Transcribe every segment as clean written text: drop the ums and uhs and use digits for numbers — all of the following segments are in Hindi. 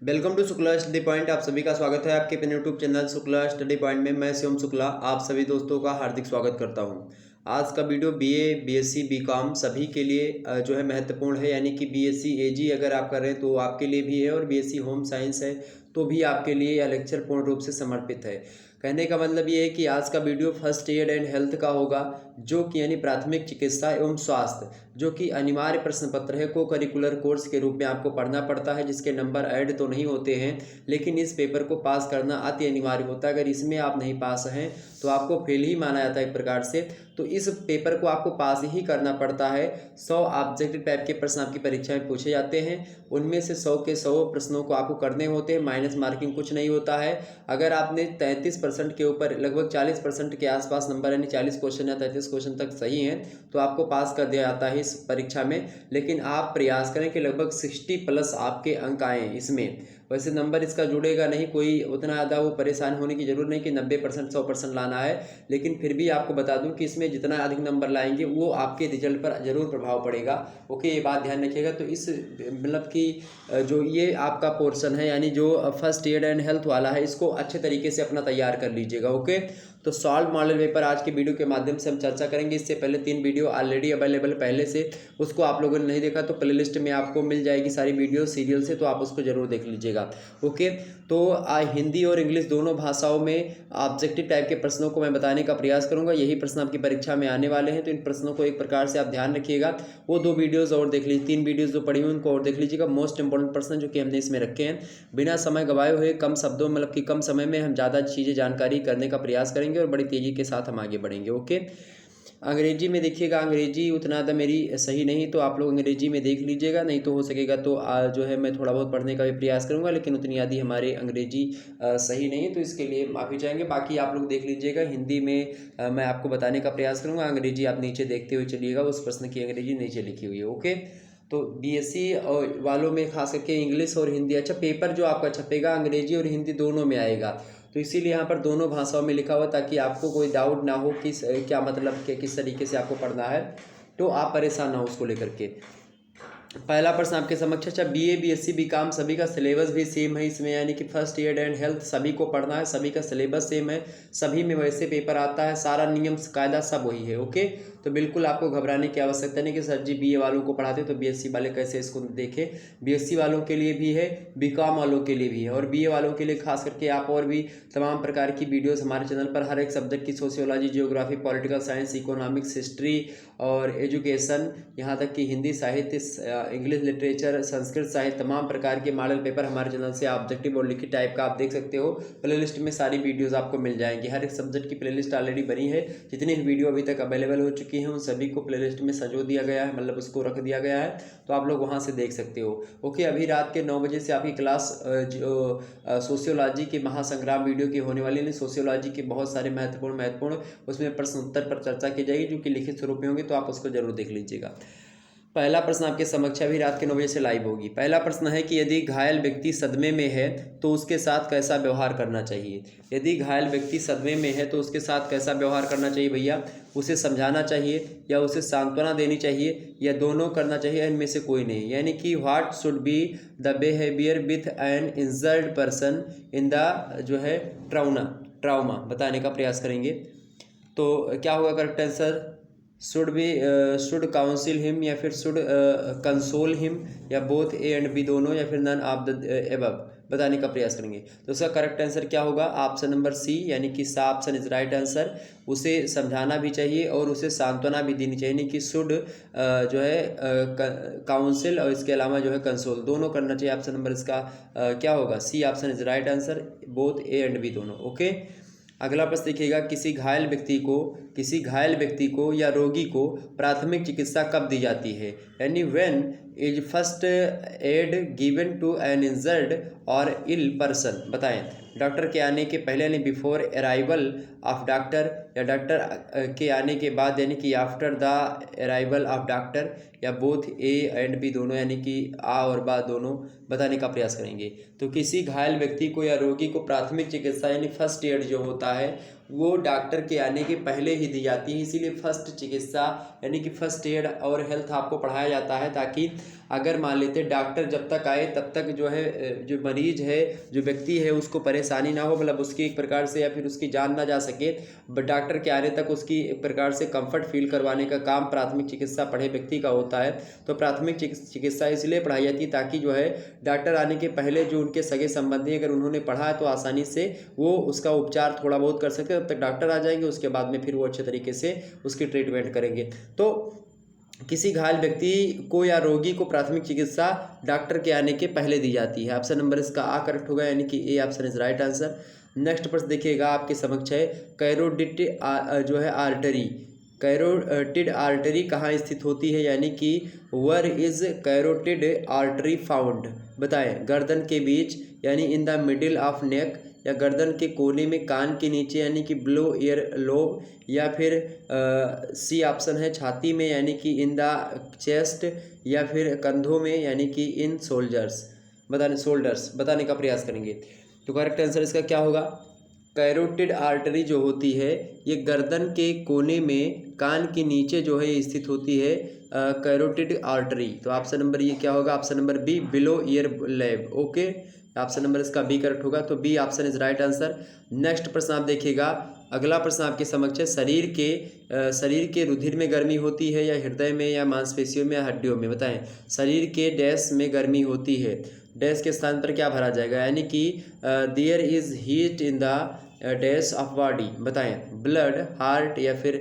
Welcome to Shukla study point. आप सभी का स्वागत है आपके अपने YouTube channel Shukla study point में। मैं शिवम शुक्ला आप सभी दोस्तों का हार्दिक स्वागत करता हूं। आज का वीडियो बीए, बीएससी, बीकॉम सभी के लिए जो है महत्वपूर्ण है। यानी कि बीएससी एजी अगर आप कर रहे हैं तो आपके लिए भी है, और बीएससी होम साइंस है तो भी आपके लिए यह लेक्चर पूर्ण रूप से समर्पित है। कहने का मतलब ये है कि आज का video first aid and health का होगा, जो कि यानी प्राथमिक चिकित्सा एवं स्वास्थ्य, जो कि अनिवार्य प्रश्न पत्र है, को करिकुलर कोर्स के रूप में आपको पढ़ना पड़ता है, जिसके नंबर ऐड तो नहीं होते हैं, लेकिन इस पेपर को पास करना अति अनिवार्य होता है। अगर इसमें आप नहीं पास हैं तो आपको फेल ही माना जाता है एक प्रकार से। तो इस पेपर को आपको पास ही करना पड़ता है। 100 ऑब्जेक्टिव टाइप के प्रश्न आपकी परीक्षा में पूछे जाते हैं, उनमें से 100 के 100 प्रश्नों को आपको करने होते हैं। माइनस मार्किंग कुछ नहीं होता है। अगर आपने 33% के ऊपर लगभग 40% के आसपास नंबर, यानी 40 क्वेश्चन या 33 क्वेश्चन तक सही हैं, तो आपको पास कर दिया जाता है इस परीक्षा में। लेकिन आप प्रयास करें कि लगभग 60+ आपके अंक आएँ इसमें। वैसे नंबर इसका जुड़ेगा नहीं, कोई उतना ज़्यादा वो परेशान होने की ज़रूरत नहीं कि 90% 100% लाना है। लेकिन फिर भी आपको बता दूं कि इसमें जितना अधिक नंबर लाएंगे वो आपके रिजल्ट पर ज़रूर प्रभाव पड़ेगा। ओके, ये बात ध्यान रखिएगा। तो इस मतलब कि जो ये आपका पोर्शन है, यानी जो फर्स्ट एड एंड हेल्थ वाला है, इसको अच्छे तरीके से अपना तैयार कर लीजिएगा। ओके, तो सॉल्व मॉडल पेपर आज के वीडियो के माध्यम से हम चर्चा करेंगे। इससे पहले 3 वीडियो ऑलरेडी अवेलेबल पहले से, उसको आप लोगों ने नहीं देखा तो प्लेलिस्ट में आपको मिल जाएगी सारी वीडियो सीरियल से, तो आप उसको जरूर देख लीजिएगा। ओके, तो हिंदी और इंग्लिश दोनों भाषाओं में ऑब्जेक्टिव टाइप के प्रश्नों को मैं बताने का प्रयास करूंगा। यही प्रश्न आपकी परीक्षा में आने वाले हैं, तो इन प्रश्नों को एक प्रकार से आप ध्यान रखिएगा। वो 2 वीडियोज़ और देख लीजिए, 3 वीडियोज़ जो पड़ी हुई उनको और देख लीजिएगा। मोस्ट इंपॉर्टेंट प्रश्न जो कि हमने इसमें रखे हैं, बिना समय गवाए हुए कम शब्दों मतलब कि कम समय में हम ज़्यादा चीज़ें जानकारी करने का प्रयास करेंगे और बड़ी तेज़ी के साथ हम आगे बढ़ेंगे। ओके, अंग्रेजी में देखिएगा, अंग्रेजी उतना ज़्यादा मेरी सही नहीं, तो आप लोग अंग्रेजी में देख लीजिएगा। नहीं तो हो सकेगा तो जो है मैं थोड़ा बहुत पढ़ने का भी प्रयास करूंगा, लेकिन उतनी आदि हमारे अंग्रेजी सही नहीं है, तो इसके लिए माफ़ी चाहेंगे। बाकी आप लोग देख लीजिएगा। हिंदी में मैं आपको बताने का प्रयास करूंगा, अंग्रेजी आप नीचे देखते हुए चलिएगा, उस प्रश्न की अंग्रेजी नीचे लिखी हुई है। ओके, तो बीएससी वालों में खास करके इंग्लिश और हिंदी, अच्छा पेपर जो आपका छपेगा अंग्रेजी और हिंदी दोनों में आएगा, तो इसीलिए यहाँ पर दोनों भाषाओं में लिखा हुआ, ताकि आपको कोई डाउट ना हो कि क्या मतलब कि किस तरीके से आपको पढ़ना है, तो आप परेशान ना हो उसको लेकर के। पहला प्रश्न आपके समक्ष, अच्छा बीए, बीएससी, बीकॉम सभी का सिलेबस भी सेम है इसमें, यानी कि फर्स्ट एड एंड हेल्थ सभी को पढ़ना है, सभी का सिलेबस सेम है, सभी में वैसे पेपर आता है, सारा नियम कायदा सब वही है। ओके, तो बिल्कुल आपको घबराने की आवश्यकता नहीं कि सर जी बीए वालों को पढ़ाते तो बीएससी वाले कैसे इसको देखें। बीएससी वालों के लिए भी है, बीकॉम वालों के लिए भी है, और बीए वालों के लिए खास करके आप और भी तमाम प्रकार की वीडियोस हमारे चैनल पर हर एक सब्जेक्ट की, sociology, geography, political science, economics, history और एजुकेशन, यहाँ तक कि हिंदी साहित्य, इंग्लिश लिटरेचर, संस्कृत साहित्य, तमाम प्रकार के मॉडल पेपर हमारे चैनल से ऑब्जेक्टिव और लिखित टाइप का आप देख सकते हो। प्लेलिस्ट में सारी वीडियोस आपको मिल जाएंगी। हर एक सब्जेक्ट की प्लेलिस्ट ऑलरेडी बनी है, जितनी वीडियो अभी तक अवेलेबल हो चुकी हैं उन सभी को प्लेलिस्ट में संजो दिया गया है, मतलब उसको रख दिया गया है, तो आप लोग वहाँ से देख सकते हो। ओके, अभी रात के 9 बजे से आपकी क्लास सोशियोलॉजी के महासंग्राम वीडियो की होने वाली है। सोशियोलॉजी के बहुत सारे महत्वपूर्ण उसमें प्रश्न उत्तर पर चर्चा की जाएगी, जो कि लिखित स्वरूप में होंगे, तो आप उसको जरूर देख लीजिएगा। पहला प्रश्न आपके समक्ष अभी रात के 9 बजे से लाइव होगी। पहला प्रश्न है कि यदि घायल व्यक्ति सदमे में है तो उसके साथ कैसा व्यवहार करना चाहिए। यदि घायल व्यक्ति सदमे में है तो उसके साथ कैसा व्यवहार करना चाहिए भैया। उसे समझाना चाहिए या उसे सांत्वना देनी चाहिए या दोनों करना चाहिए, इनमें से कोई नहीं। यानी कि what should be the behaviour with an injured person in the जो है ट्राउमा बताने का प्रयास करेंगे। तो क्या होगा correct answer, should council him, या फिर शुड कंसोल हिम, या बोथ ए एंड बी दोनों, या फिर नन ऑफ द एबव बताने का प्रयास करेंगे। तो उसका करेक्ट आंसर क्या होगा, ऑप्शन नंबर सी, यानी कि सा ऑप्शन इज राइट आंसर। उसे समझाना भी चाहिए और उसे सांत्वना भी देनी चाहिए, यानी कि शुड जो है काउंसिल और इसके अलावा जो है कंसोल दोनों करना चाहिए। ऑप्शन नंबर इसका क्या होगा, C option is right answer, both A and B दोनों। ओके, अगला प्रश्न देखिएगा, किसी घायल व्यक्ति को या रोगी को प्राथमिक चिकित्सा कब दी जाती है। यानी when is first aid given to an injured और इल पर्सन बताएं। डॉक्टर के आने के पहले यानी बिफोर अराइवल ऑफ डॉक्टर, या डॉक्टर के आने के बाद यानी कि after the arrival of doctor, या बोथ ए एंड बी दोनों, यानी कि आ और बा दोनों बताने का प्रयास करेंगे। तो किसी घायल व्यक्ति को या रोगी को प्राथमिक चिकित्सा यानी फर्स्ट एड जो होता है वो डॉक्टर के आने के पहले ही दी जाती है। इसीलिए फर्स्ट चिकित्सा यानी कि फर्स्ट एड और हेल्थ आपको पढ़ाया जाता है, ताकि अगर मान लेते डॉक्टर जब तक आए तब तक जो है जो मरीज है, जो व्यक्ति है, उसको परेशानी ना हो, मतलब उसकी एक प्रकार से या फिर उसकी जान ना जा सके, बट डॉक्टर के आने तक उसकी एक प्रकार से कंफर्ट फील करवाने का काम प्राथमिक चिकित्सा पढ़े व्यक्ति का होता है। तो प्राथमिक चिकित्सा इसलिए पढ़ाई जाती है ताकि जो है डॉक्टर आने के पहले जो उनके सगे संबंधी अगर उन्होंने पढ़ा है तो आसानी से वो उसका उपचार थोड़ा बहुत कर सकते हैं। तब तक डॉक्टर आ जाएंगे, उसके बाद में फिर वो अच्छे तरीके से उसकी ट्रीटमेंट करेंगे। तो किसी घायल व्यक्ति को या रोगी को प्राथमिक चिकित्सा डॉक्टर के आने के पहले दी जाती है। ऑप्शन नंबर इसका आ करेक्ट होगा, यानी कि A option is right answer. Next प्रश्न देखिएगा आपके समक्ष है, कैरोटिड जो है आर्टरी, कैरोटिड आर्टरी कहाँ स्थित होती है, यानी कि वर इज कैरोटिड आर्टरी फाउंड। बताएं, गर्दन के बीच यानी in the middle of neck, या गर्दन के कोने में, कान के नीचे यानी कि बिलो ईयर लोब, या फिर सी ऑप्शन है छाती में यानी कि इन द चेस्ट, या फिर कंधों में यानी कि इन शोल्डर्स। बताने का प्रयास करेंगे। तो करेक्ट आंसर इसका क्या होगा, कैरोटिड आर्टरी जो होती है ये गर्दन के कोने में, कान के नीचे जो है स्थित होती है कैरोटिड आर्टरी। तो ऑप्शन नंबर ये क्या होगा, option number B, below ear lobe. Okay, option number इसका बी करेक्ट होगा, तो B option is right answer. Next प्रश्न आप देखिएगा, अगला प्रश्न आपके समक्ष है, शरीर के रुधिर में गर्मी होती है या हृदय में या मांसपेशियों में या हड्डियों में। बताएं, शरीर के डैश में गर्मी होती है, डैश के स्थान पर क्या भरा जाएगा, यानी कि there is heat in the dash of body. बताएं, ब्लड, हार्ट, या फिर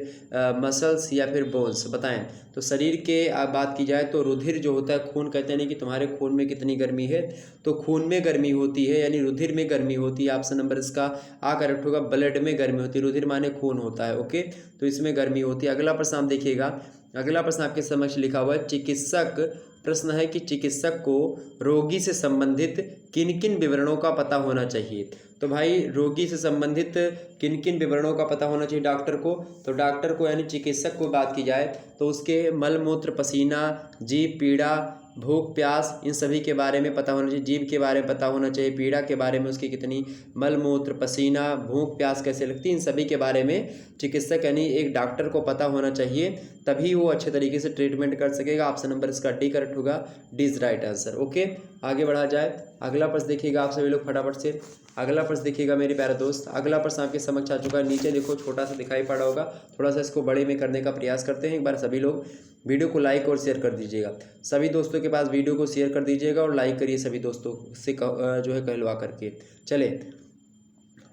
मसल्स, या फिर बोन्स। बताएं, तो शरीर के बात की जाए तो रुधिर जो होता है, खून कहते हैं कि तुम्हारे खून में कितनी गर्मी है, तो खून में गर्मी होती है यानी रुधिर में गर्मी होती है। ऑप्शन नंबर इसका आ करेक्ट होगा, ब्लड में गर्मी होती है, रुधिर माने खून होता है। ओके, तो इसमें गर्मी होती है। अगला प्रश्न आप देखिएगा, अगला प्रश्न आपके समक्ष लिखा हुआ है, प्रश्न है कि चिकित्सक को रोगी से संबंधित किन किन विवरणों का पता होना चाहिए। तो भाई रोगी से संबंधित किन किन विवरणों का पता होना चाहिए डॉक्टर को, तो डॉक्टर को यानी चिकित्सक को बात की जाए तो उसके मल मूत्र पसीना, जीभ पीड़ा, भूख प्यास, इन सभी के बारे में पता होना चाहिए। जीभ के बारे में पता होना चाहिए, पीड़ा के बारे में उसकी कितनी, मल मूत्र पसीना, भूख प्यास कैसे लगती है, इन सभी के बारे में चिकित्सक यानी एक डॉक्टर को पता होना चाहिए, तभी वो अच्छे तरीके से ट्रीटमेंट कर सकेगा। ऑप्शन नंबर इसका डी करेक्ट होगा, D is right answer. Okay, आगे बढ़ा जाए। अगला प्रश्न देखिएगा आप सभी लोग फटाफट से, अगला प्रश्न देखिएगा मेरे प्यारे दोस्त। अगला प्रश्न आपके समक्ष आ चुका है, नीचे देखो छोटा सा दिखाई पड़ रहा होगा, थोड़ा सा इसको बड़े में करने का प्रयास करते हैं। एक बार सभी लोग वीडियो को लाइक और शेयर कर दीजिएगा, सभी दोस्तों के पास वीडियो को शेयर कर दीजिएगा और लाइक करिए सभी दोस्तों से जो है कहलवा करके। चले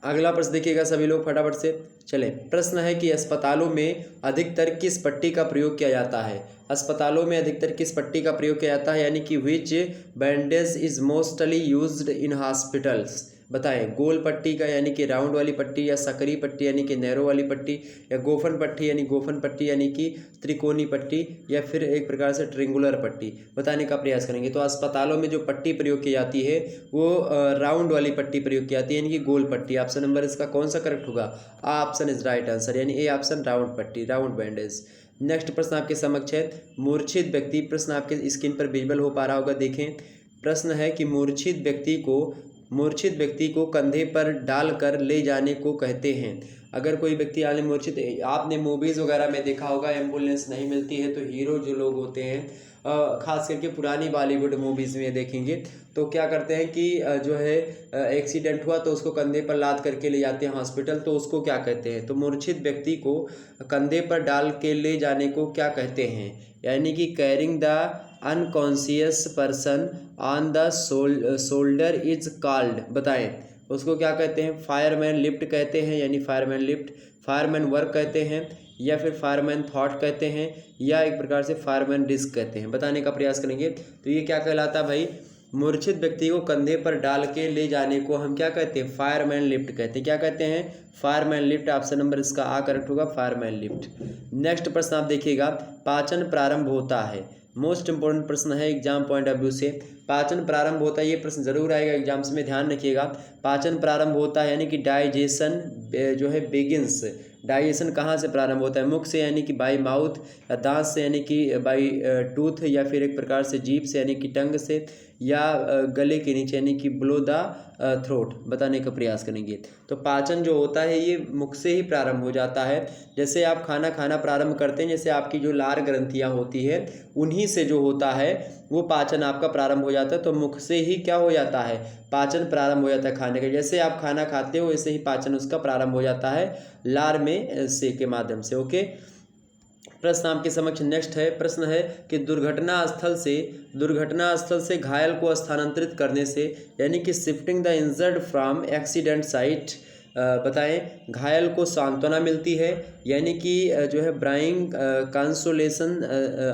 अगला प्रश्न देखिएगा सभी लोग फटाफट से। चले, प्रश्न है कि अस्पतालों में अधिकतर किस पट्टी का प्रयोग किया जाता है। अस्पतालों में अधिकतर किस पट्टी का प्रयोग किया जाता है, यानी कि which bandage is mostly used in hospitals. बताएं, गोल पट्टी का यानी कि राउंड वाली पट्टी, या सकरी पट्टी यानी कि नैरो वाली पट्टी, या गोफन पट्टी यानी कि त्रिकोणी पट्टी, या फिर एक प्रकार से ट्रिंगुलर पट्टी। बताने का प्रयास करेंगे। तो अस्पतालों में जो पट्टी प्रयोग की जाती है वो राउंड वाली पट्टी प्रयोग की जाती है, यानी कि गोल पट्टी। ऑप्शन नंबर इसका कौन सा करेक्ट होगा, ऑप्शन इज राइट आंसर, यानी ए ऑप्शन राउंड पट्टी, राउंड बैंडेज। नेक्स्ट प्रश्न आपके समक्ष है, मूर्छित व्यक्ति, प्रश्न आपके स्क्रीन पर विजुअल हो पा रहा होगा, देखें। प्रश्न है कि मूर्छित व्यक्ति को कंधे पर डालकर ले जाने को कहते हैं। अगर कोई व्यक्ति मूर्छित, आपने मूवीज़ वगैरह में देखा होगा एम्बुलेंस नहीं मिलती है तो हीरो जो लोग होते हैं, खास करके पुरानी बॉलीवुड मूवीज़ में देखेंगे तो क्या करते हैं कि जो है एक्सीडेंट हुआ तो उसको कंधे पर लाद करके ले जाते हैं हॉस्पिटल, तो उसको क्या कहते हैं। तो मूर्छित व्यक्ति को कंधे पर डाल के ले जाने को क्या कहते हैं, यानी कि carrying the unconscious person on the shoulder is called. बताएं, उसको क्या कहते हैं, फायरमैन लिफ्ट कहते हैं, यानी फायरमैन लिफ्ट, फायरमैन वर्क कहते हैं, या फिर फायरमैन थॉट कहते हैं, या एक प्रकार से फायरमैन डिस्क कहते हैं। बताने का प्रयास करेंगे। तो ये क्या कहलाता है भाई, मूर्छित व्यक्ति को कंधे पर डाल के ले जाने को हम क्या कहते हैं, फायरमैन लिफ्ट कहते हैं। क्या कहते हैं, फायरमैन लिफ्ट। ऑप्शन नंबर इसका आ करेक्ट होगा, फायरमैन लिफ्ट। नेक्स्ट प्रश्न आप देखिएगा, पाचन प्रारंभ होता है, मोस्ट इंपॉर्टेंट प्रश्न है एग्जाम पॉइंट ऑफ व्यू से। पाचन प्रारंभ होता है, ये प्रश्न जरूर आएगा एग्जाम्स में, ध्यान रखिएगा। पाचन प्रारंभ होता है यानी कि डाइजेशन जो है बिगिंस, डाइजेशन कहाँ से प्रारंभ होता है? मुख से यानी कि बाई माउथ, या दांत से यानी कि बाई टूथ, या फिर एक प्रकार से जीभ से यानी कि टंग से, या गले के नीचे यानी कि बिलो द थ्रोट बताने का प्रयास करेंगे। तो पाचन जो होता है ये मुख से ही प्रारंभ हो जाता है। जैसे आप खाना खाना प्रारंभ करते हैं, जैसे आपकी जो लार ग्रंथियाँ होती है उन्हीं से जो होता है वो पाचन आपका प्रारंभ हो जाता है। तो मुख से ही क्या हो जाता है? पाचन प्रारंभ हो जाता है खाने का। जैसे आप खाना खाते हो वैसे ही पाचन उसका प्रारंभ हो जाता है लार में से के माध्यम से। ओके, प्रश्न आपके समक्ष नेक्स्ट है। प्रश्न है कि दुर्घटना स्थल से घायल को स्थानांतरित करने से यानी कि shifting the injured from accident site बताएं, घायल को सांत्वना मिलती है यानी कि जो है ब्राइंग कंसोलेशन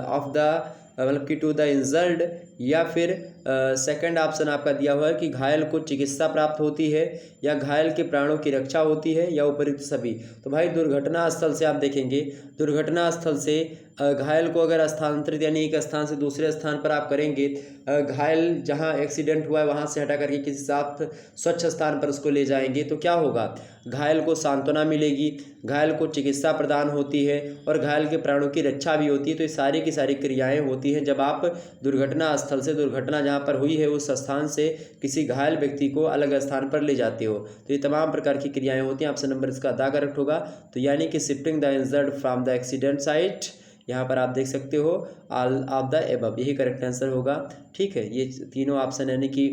ऑफ द मतलब कि टू द इंजर्ड, या फिर सेकंड ऑप्शन आपका दिया हुआ है कि घायल को चिकित्सा प्राप्त होती है, या घायल के प्राणों की रक्षा होती है, या उपयुक्त सभी। तो भाई दुर्घटना स्थल से आप देखेंगे, दुर्घटना स्थल से घायल को अगर स्थानांतरित यानी एक स्थान से दूसरे स्थान पर आप करेंगे, घायल जहां एक्सीडेंट हुआ है वहां से हटा करके किसी साफ स्वच्छ स्थान पर उसको ले जाएंगे तो क्या होगा? घायल को सांत्वना मिलेगी, घायल को चिकित्सा प्रदान होती है और घायल के प्राणों की रक्षा भी होती है। तो ये सारी की सारी क्रियाएं होती हैं जब आप दुर्घटना स्थल से, दुर्घटना जहाँ पर हुई है उस स्थान से किसी घायल व्यक्ति को अलग स्थान पर ले जाते हो। तो ये तमाम प्रकार की क्रियाएं होती हैं। ऑप्शन नंबर इसका दा करेक्ट होगा। तो यानी कि shifting the injured from the accident site, यहाँ पर आप देख सकते हो ऑल ऑफ द एबव, यही करेक्ट आंसर होगा। ठीक है, ये तीनों ऑप्शन यानी कि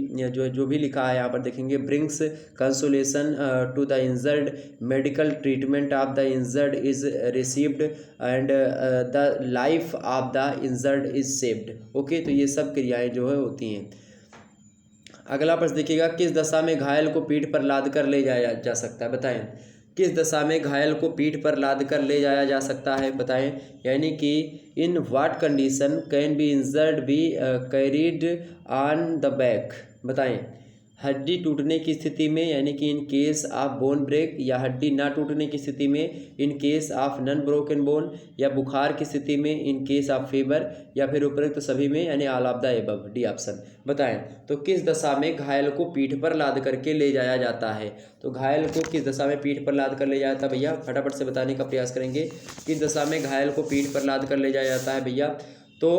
जो भी लिखा है यहाँ पर देखेंगे, brings consolation to the injured, medical treatment of the injured is received, and the life of the injured is saved. Okay, तो ये सब क्रियाएं जो है होती हैं। अगला प्रश्न देखिएगा, किस दशा में घायल को पीठ पर लाद कर ले जाया जा सकता है? बताएं, किस दशा में घायल को पीठ पर लाद कर ले जाया जा सकता है? बताएं, यानी कि in what condition can be injured be carried on the back? बताएं, हड्डी टूटने की स्थिति में यानी कि in case of bone break, या हड्डी ना टूटने की स्थिति में in case of non broken bone, या बुखार की स्थिति में इन केस ऑफ फीवर, या फिर उपरोक्त सभी में यानी all of the above, D option. बताएं, तो किस दशा में घायल को पीठ पर लाद करके ले जाया जाता है? तो घायल को किस दशा में पीठ पर लाद कर ले जाया जाता है भैया? फटाफट से बताने का प्रयास करेंगे। किस दशा में घायल को पीठ पर लाद कर ले जाया जाता है भैया? तो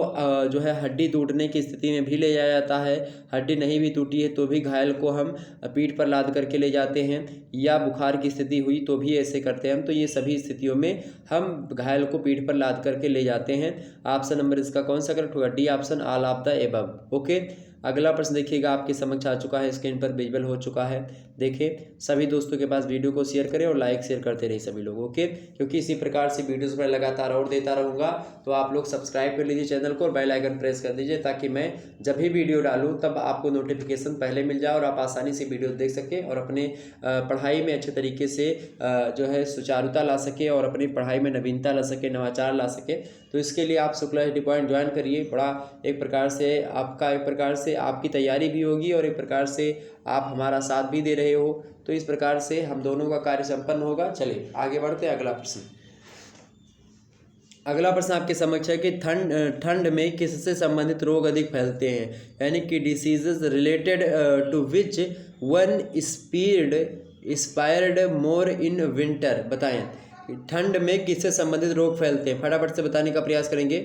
जो है हड्डी टूटने की स्थिति में भी ले जाया जाता है, हड्डी नहीं भी टूटी है तो भी घायल को हम पीठ पर लाद करके ले जाते हैं, या बुखार की स्थिति हुई तो भी ऐसे करते हैं हम। तो ये सभी स्थितियों में हम घायल को पीठ पर लाद करके ले जाते हैं। ऑप्शन नंबर इसका कौन सा करेक्ट होगा? D option, all of the above. Okay, अगला प्रश्न देखिएगा, आपके समक्ष आ चुका है, स्क्रीन पर विजुअल हो चुका है। देखिए, सभी दोस्तों के पास वीडियो को शेयर करें और लाइक शेयर करते रहे सभी लोग। ओके, क्योंकि इसी प्रकार से वीडियोस पर लगातार और देता रहूँगा, तो आप लोग सब्सक्राइब कर लीजिए चैनल को और बेल आइकन प्रेस कर दीजिए, ताकि मैं जब भी वीडियो डालूँ तब आपको नोटिफिकेशन पहले मिल जाए और आप आसानी से वीडियो देख सकें और अपने पढ़ाई में अच्छे तरीके से जो है सुचारुता ला सके और अपनी पढ़ाई में नवीनता ला सके, नवाचार ला सके। तो इसके लिए आप शुक्ला स्टडी पॉइंट ज्वाइन करिए। बड़ा एक प्रकार से आपकी तैयारी भी होगी और एक प्रकार से आप हमारा साथ भी दे रहे हो, तो इस प्रकार से हम दोनों का कार्य संपन्न होगा। चलिए आगे बढ़ते हैं। अगला प्रश्न आपके समक्ष है कि ठंड में किससे संबंधित रोग अधिक फैलते हैं? यानी कि diseases related to which one inspired more in winter. बताएं, ठंड में किससे संबंधित रोग फैलते हैं? फटाफट से बताने का प्रयास करेंगे।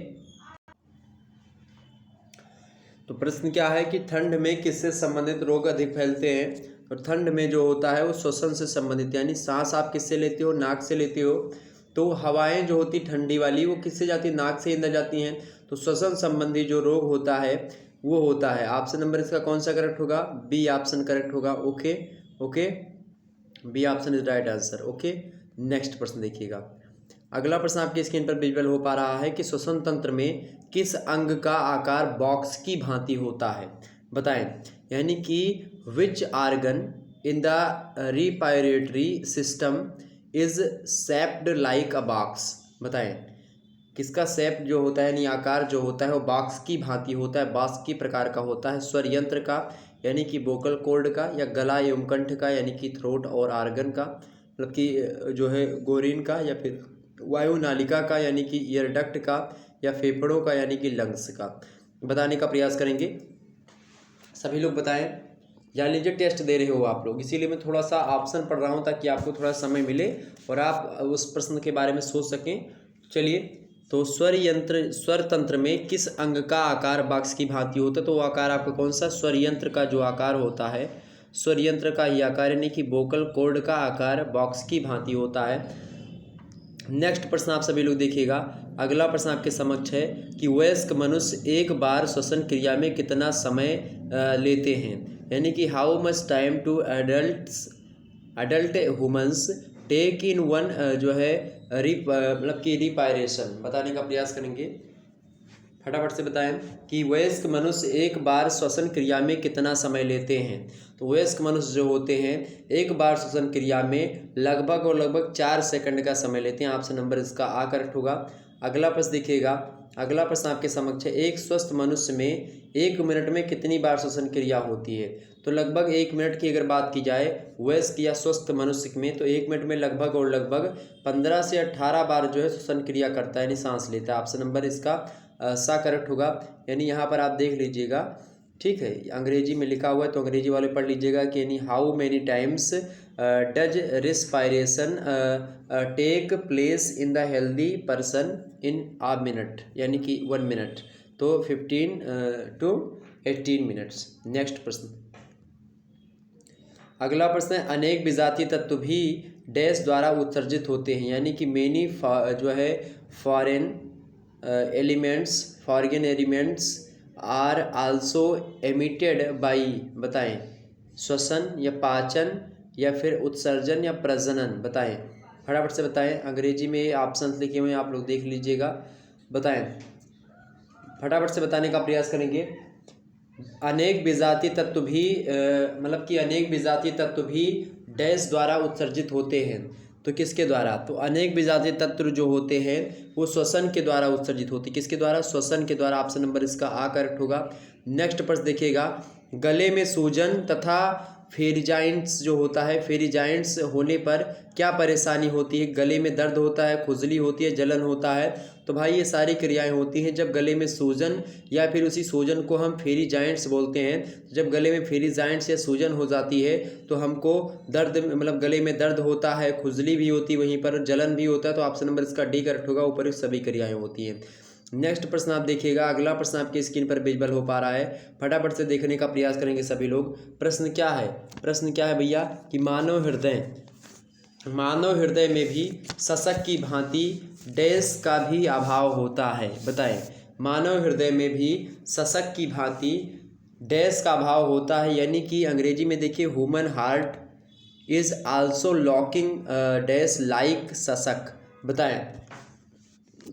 तो प्रश्न क्या है कि ठंड में किससे संबंधित रोग अधिक फैलते हैं? और ठंड में जो होता है वो श्वसन से संबंधित, यानी सांस आप किससे लेते हो? नाक से लेते हो। तो हवाएं जो होती ठंडी वाली वो किससे जाती है? नाक से अंदर जाती हैं। तो श्वसन संबंधी जो रोग होता है वो होता है, ऑप्शन नंबर इसका कौन सा करेक्ट होगा? बी ऑप्शन करेक्ट होगा। Okay okay, B option is right answer. Okay, next प्रश्न देखिएगा। अगला प्रश्न आपकी स्क्रीन पर विजुअल हो पा रहा है कि श्वसन तंत्र में किस अंग का आकार बॉक्स की भांति होता है? बताएं, यानी कि which organ in the respiratory system is shaped like a box? बताएं, किसका शेप जो होता है यानी आकार जो होता है वो बॉक्स की भांति होता है, बॉक्स की प्रकार का होता है? स्वर यंत्र का यानी कि वोकल कॉर्ड का, या गला एवं कंठ का यानी कि थ्रोट और आर्गन का, मतलब कि जो है गोरिन का, या फिर वायु नालिका का यानी कि ईयर डक्ट का, या फेफड़ों का यानी कि लंग्स का? बताने का प्रयास करेंगे। सभी लोग बताएं, जान लीजिए टेस्ट दे रहे हो आप लोग, इसीलिए मैं थोड़ा सा ऑप्शन पढ़ रहा हूँ ताकि आपको थोड़ा समय मिले और आप उस प्रश्न के बारे में सोच सकें। चलिए, तो स्वर तंत्र में किस अंग का आकार बॉक्स की भांति होता है? तो वो आकार आपका कौन सा? स्वर यंत्र का जो आकार होता है, स्वर यंत्र का ही आकार यानी कि वोकल कॉर्ड का आकार बॉक्स की भांति होता है। नेक्स्ट प्रश्न आप सभी लोग देखिएगा। अगला प्रश्न आपके समक्ष है कि वयस्क मनुष्य एक बार श्वसन क्रिया में कितना समय लेते हैं? यानी कि how much time to adult humans take in one जो है मतलब कि रिपायरेशन, बताने का प्रयास करेंगे। फटाफट से बताएं कि वयस्क मनुष्य एक बार श्वसन क्रिया में कितना समय लेते हैं? तो वयस्क मनुष्य जो होते हैं एक बार श्वसन क्रिया में लगभग 4 सेकंड का समय लेते हैं। आपसे नंबर इसका आ करेक्ट होगा। अगला प्रश्न देखिएगा। अगला प्रश्न आपके समक्ष है, एक स्वस्थ मनुष्य में 1 मिनट में कितनी बार श्वसन क्रिया होती है? तो लगभग 1 मिनट की अगर बात की जाए वयस्क या स्वस्थ मनुष्य में, तो 1 मिनट में लगभग 15 से 18 बार जो है श्वसन क्रिया करता है, यानी सांस लेता है। आपसे नंबर इसका सा करेक्ट होगा। यानी यहाँ पर आप देख लीजिएगा, ठीक है, अंग्रेजी में लिखा हुआ है तो अंग्रेजी वाले पढ़ लीजिएगा कि यानी how many times does respiration take place in the healthy person in a minute, यानी कि 1 मिनट, तो 15 to 18 मिनट्स। नेक्स्ट प्रश्न, अगला प्रश्न है, अनेक विजातीय तत्व भी डैश द्वारा उत्सर्जित होते हैं, यानी कि मेनी जो है foreign elements are also emitted by, बताएं, श्वसन या पाचन या फिर उत्सर्जन या प्रजनन, बताएं, फटाफट से बताएं। अंग्रेजी में ऑप्शन लिखे हुए हैं, आप लोग देख लीजिएगा, बताएं, फटाफट से बताने का प्रयास करेंगे। अनेक विजातीय तत्व भी मतलब कि अनेक विजातीय तत्व भी डैश द्वारा उत्सर्जित होते हैं, तो किसके द्वारा? तो अनेक विजातीय तत्व जो होते हैं वो श्वसन के द्वारा उत्सर्जित होते हैं। किसके द्वारा? श्वसन के द्वारा। ऑप्शन नंबर इसका आ करेक्ट होगा। नेक्स्ट प्रश्न देखिएगा, गले में सूजन तथा फेरिजाइंट्स जो होता है, फेरिजाइंट्स होने पर क्या परेशानी होती है? गले में दर्द होता है, खुजली होती है, जलन होता है, तो भाई ये सारी क्रियाएं होती हैं जब गले में सूजन या फिर उसी सूजन को हम फेरिजाइंट्स बोलते हैं। जब गले में फेरिजाइंट्स या सूजन हो जाती है तो हमको दर्द मतलब गले में दर्द होता है, खुजली भी होती है, वहीं पर जलन भी होता है, तो ऑप्शन नंबर इसका डी करेक्ट होगा। ऊपर सभी क्रियाएं होती हैं। नेक्स्ट प्रश्न आप देखिएगा। अगला प्रश्न आपकी स्क्रीन पर विजुअल हो पा रहा है, फटाफट से देखने का प्रयास करेंगे सभी लोग। प्रश्न क्या है? प्रश्न क्या है भैया कि मानव हृदय में भी सशक की भांति डैश का भी अभाव होता है, बताएं। मानव हृदय में भी सशक की भांति डैश का अभाव होता है, यानी कि अंग्रेजी में देखिए human heart is also locking dash like सशक, बताएं।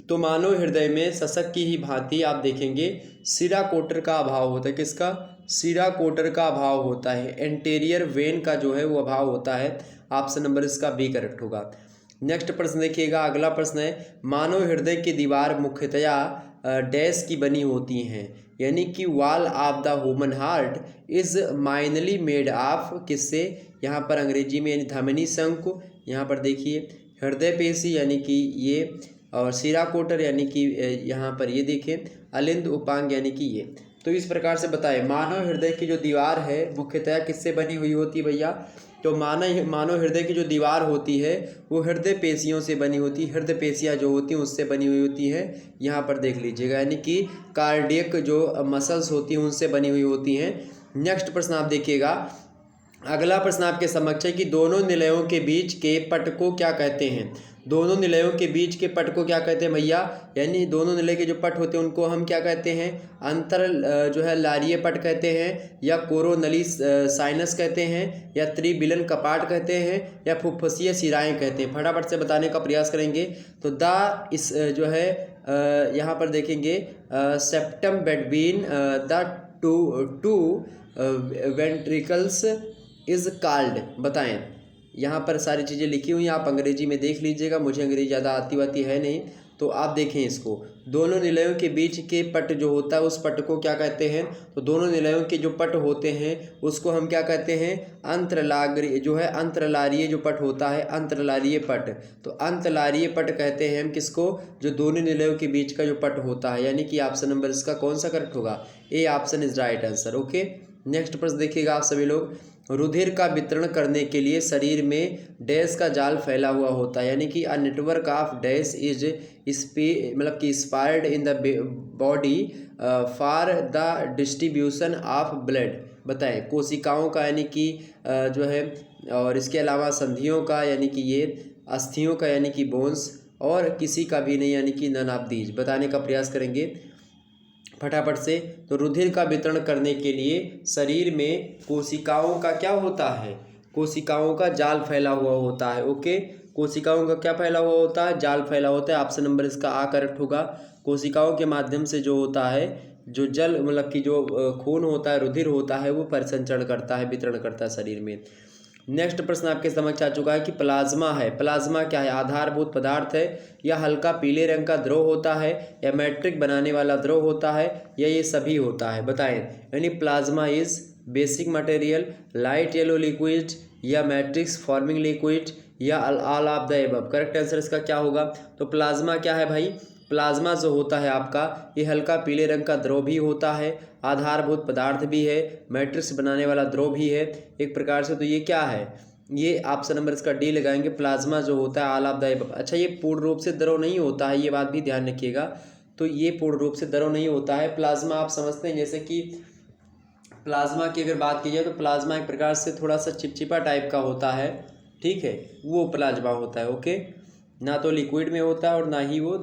तो मानव हृदय में सशक की ही भांति आप देखेंगे सिरा कोटर का अभाव होता है। किसका? सिरा कोटर का अभाव होता है। एंटीरियर वेन का जो है वो अभाव होता है। ऑप्शन नंबर इसका बी करेक्ट होगा। नेक्स्ट प्रश्न देखिएगा। अगला प्रश्न है, मानव हृदय की दीवार मुख्यतया डैश की बनी होती हैं, यानी कि wall of the human heart is mainly made of, किससे? यहाँ पर अंग्रेजी में यानी धमनी शंकु, यहाँ पर देखिए हृदय पेशी यानी कि ये, और सिरा कोटर यानी कि यहाँ पर ये देखें अलिंद उपांग यानी कि ये। तो इस प्रकार से बताएं मानव हृदय की जो दीवार है मुख्यतः किससे बनी हुई होती है भैया? तो मानव हृदय की जो दीवार होती है वो हृदय पेशियों से बनी होती है। हृदय पेशियाँ जो होती हैं उससे बनी हुई होती है, यहाँ पर देख लीजिएगा, यानी कि कार्डियक जो मसल्स होती हैं उनसे बनी हुई होती हैं। नेक्स्ट प्रश्न आप देखिएगा। अगला प्रश्न आपके समक्ष है कि दोनों निलयों के बीच के पट को क्या कहते हैं? दोनों निलयों के बीच के पट को क्या कहते हैं भैया? यानी दोनों निलय के जो पट होते हैं उनको हम क्या कहते हैं? अंतर जो है लारीय पट कहते हैं, या कोरोनली साइनस कहते हैं, या त्रिबिलन कपाट कहते हैं, या फुफ्फुसीय शिराएँ कहते हैं। फटाफट से बताने का प्रयास करेंगे। तो इस जो है यहाँ पर देखेंगे septum between the two ventricles is called, बताएं। यहाँ पर सारी चीज़ें लिखी हुई हैं, आप अंग्रेजी में देख लीजिएगा। मुझे अंग्रेजी ज़्यादा आती है नहीं, तो आप देखें इसको। दोनों निलयों के बीच के पट जो होता है उस पट को क्या कहते हैं? तो दोनों निलयों के जो पट होते हैं उसको हम क्या कहते हैं? अंतरलाग्रीय जो है, अंतरलारीय जो पट होता है, अंतरलारीय पट। तो अंतरलारीय पट कहते हैं हम किसको? जो दोनों निलयों के बीच का जो पट होता है, यानी कि ऑप्शन नंबर इसका कौन सा करेक्ट होगा? A option is right answer. Okay, next प्रश्न देखिएगा आप सभी लोग, रुधिर का वितरण करने के लिए शरीर में डैश का जाल फैला हुआ होता है, यानी कि a network of dash is मतलब कि spread in the body for the distribution of blood. बताएं कोशिकाओं का यानी कि जो है, और इसके अलावा संधियों का यानी कि ये, अस्थियों का यानी कि बोन्स, और किसी का भी नहीं यानी कि नन ऑफ दीज। बताने का प्रयास करेंगे फटाफट से। तो रुधिर का वितरण करने के लिए शरीर में कोशिकाओं का क्या होता है, कोशिकाओं का जाल फैला हुआ होता है। ओके, कोशिकाओं का क्या फैला हुआ होता है, जाल फैला होता है। ऑप्शन नंबर इसका आ करेक्ट होगा। कोशिकाओं के माध्यम से जो होता है, जो जल मतलब कि जो खून होता है, रुधिर होता है, वो परिसंचरण करता है, वितरण करता है शरीर में। नेक्स्ट प्रश्न आपके समक्ष आ चुका है कि प्लाज्मा है, प्लाज्मा क्या है, आधारभूत पदार्थ है, या हल्का पीले रंग का द्रव होता है, या मैट्रिक बनाने वाला द्रव होता है, या ये सभी होता है। बताएं, यानी plasma is basic material, light yellow liquid, या मैट्रिक्स फॉर्मिंग लिक्विड, या all of the above. Correct answer इसका क्या होगा? तो प्लाज्मा क्या है भाई, प्लाज्मा जो होता है आपका, ये हल्का पीले रंग का द्रव भी होता है, आधारभूत पदार्थ भी है, मैट्रिक्स बनाने वाला द्रव भी है एक प्रकार से। तो ये क्या है, ये ऑप्शन नंबर इसका डी लगाएंगे। प्लाज्मा जो होता है ऑल ऑफ द एबव। अच्छा, ये पूर्ण रूप से द्रव नहीं होता है, ये बात भी ध्यान रखिएगा। तो ये पूर्ण रूप से द्रव नहीं होता है। प्लाज्मा आप समझते हैं, जैसे कि प्लाज्मा की अगर बात की जाए तो प्लाज्मा एक प्रकार से थोड़ा सा चिपचिपा टाइप का होता है, ठीक है, वो प्लाज्मा होता है। ओके, ना तो लिक्विड में होता है और ना ही वो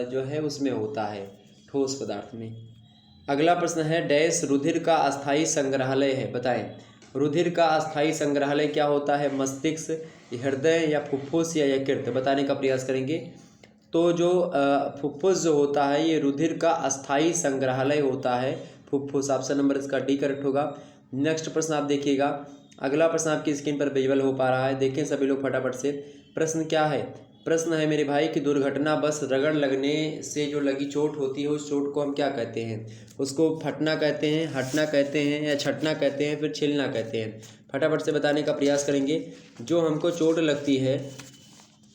जो है उसमें होता है, ठोस पदार्थ में। अगला प्रश्न है, डैश रुधिर का अस्थायी संग्रहालय है। बताएं, रुधिर का अस्थायी संग्रहालय क्या होता है, मस्तिष्क, हृदय, या फुफ्फुस, या यकृत। बताने का प्रयास करेंगे। तो जो फुफ्फुस जो होता है, ये रुधिर का अस्थायी संग्रहालय होता है, फुफ्फुस। ऑप्शन नंबर इसका डी करेक्ट होगा। नेक्स्ट प्रश्न आप देखिएगा, अगला प्रश्न आपकी स्क्रीन पर विजुअल हो पा रहा है, देखें सभी लोग फटाफट से। प्रश्न क्या है, प्रश्न है मेरे भाई कि दुर्घटना बस रगड़ लगने से जो लगी चोट होती है, उस चोट को हम क्या कहते हैं? उसको फटना कहते हैं, हटना कहते हैं, या छटना कहते हैं, फिर छिलना कहते हैं। फटाफट से बताने का प्रयास करेंगे। जो हमको चोट लगती है,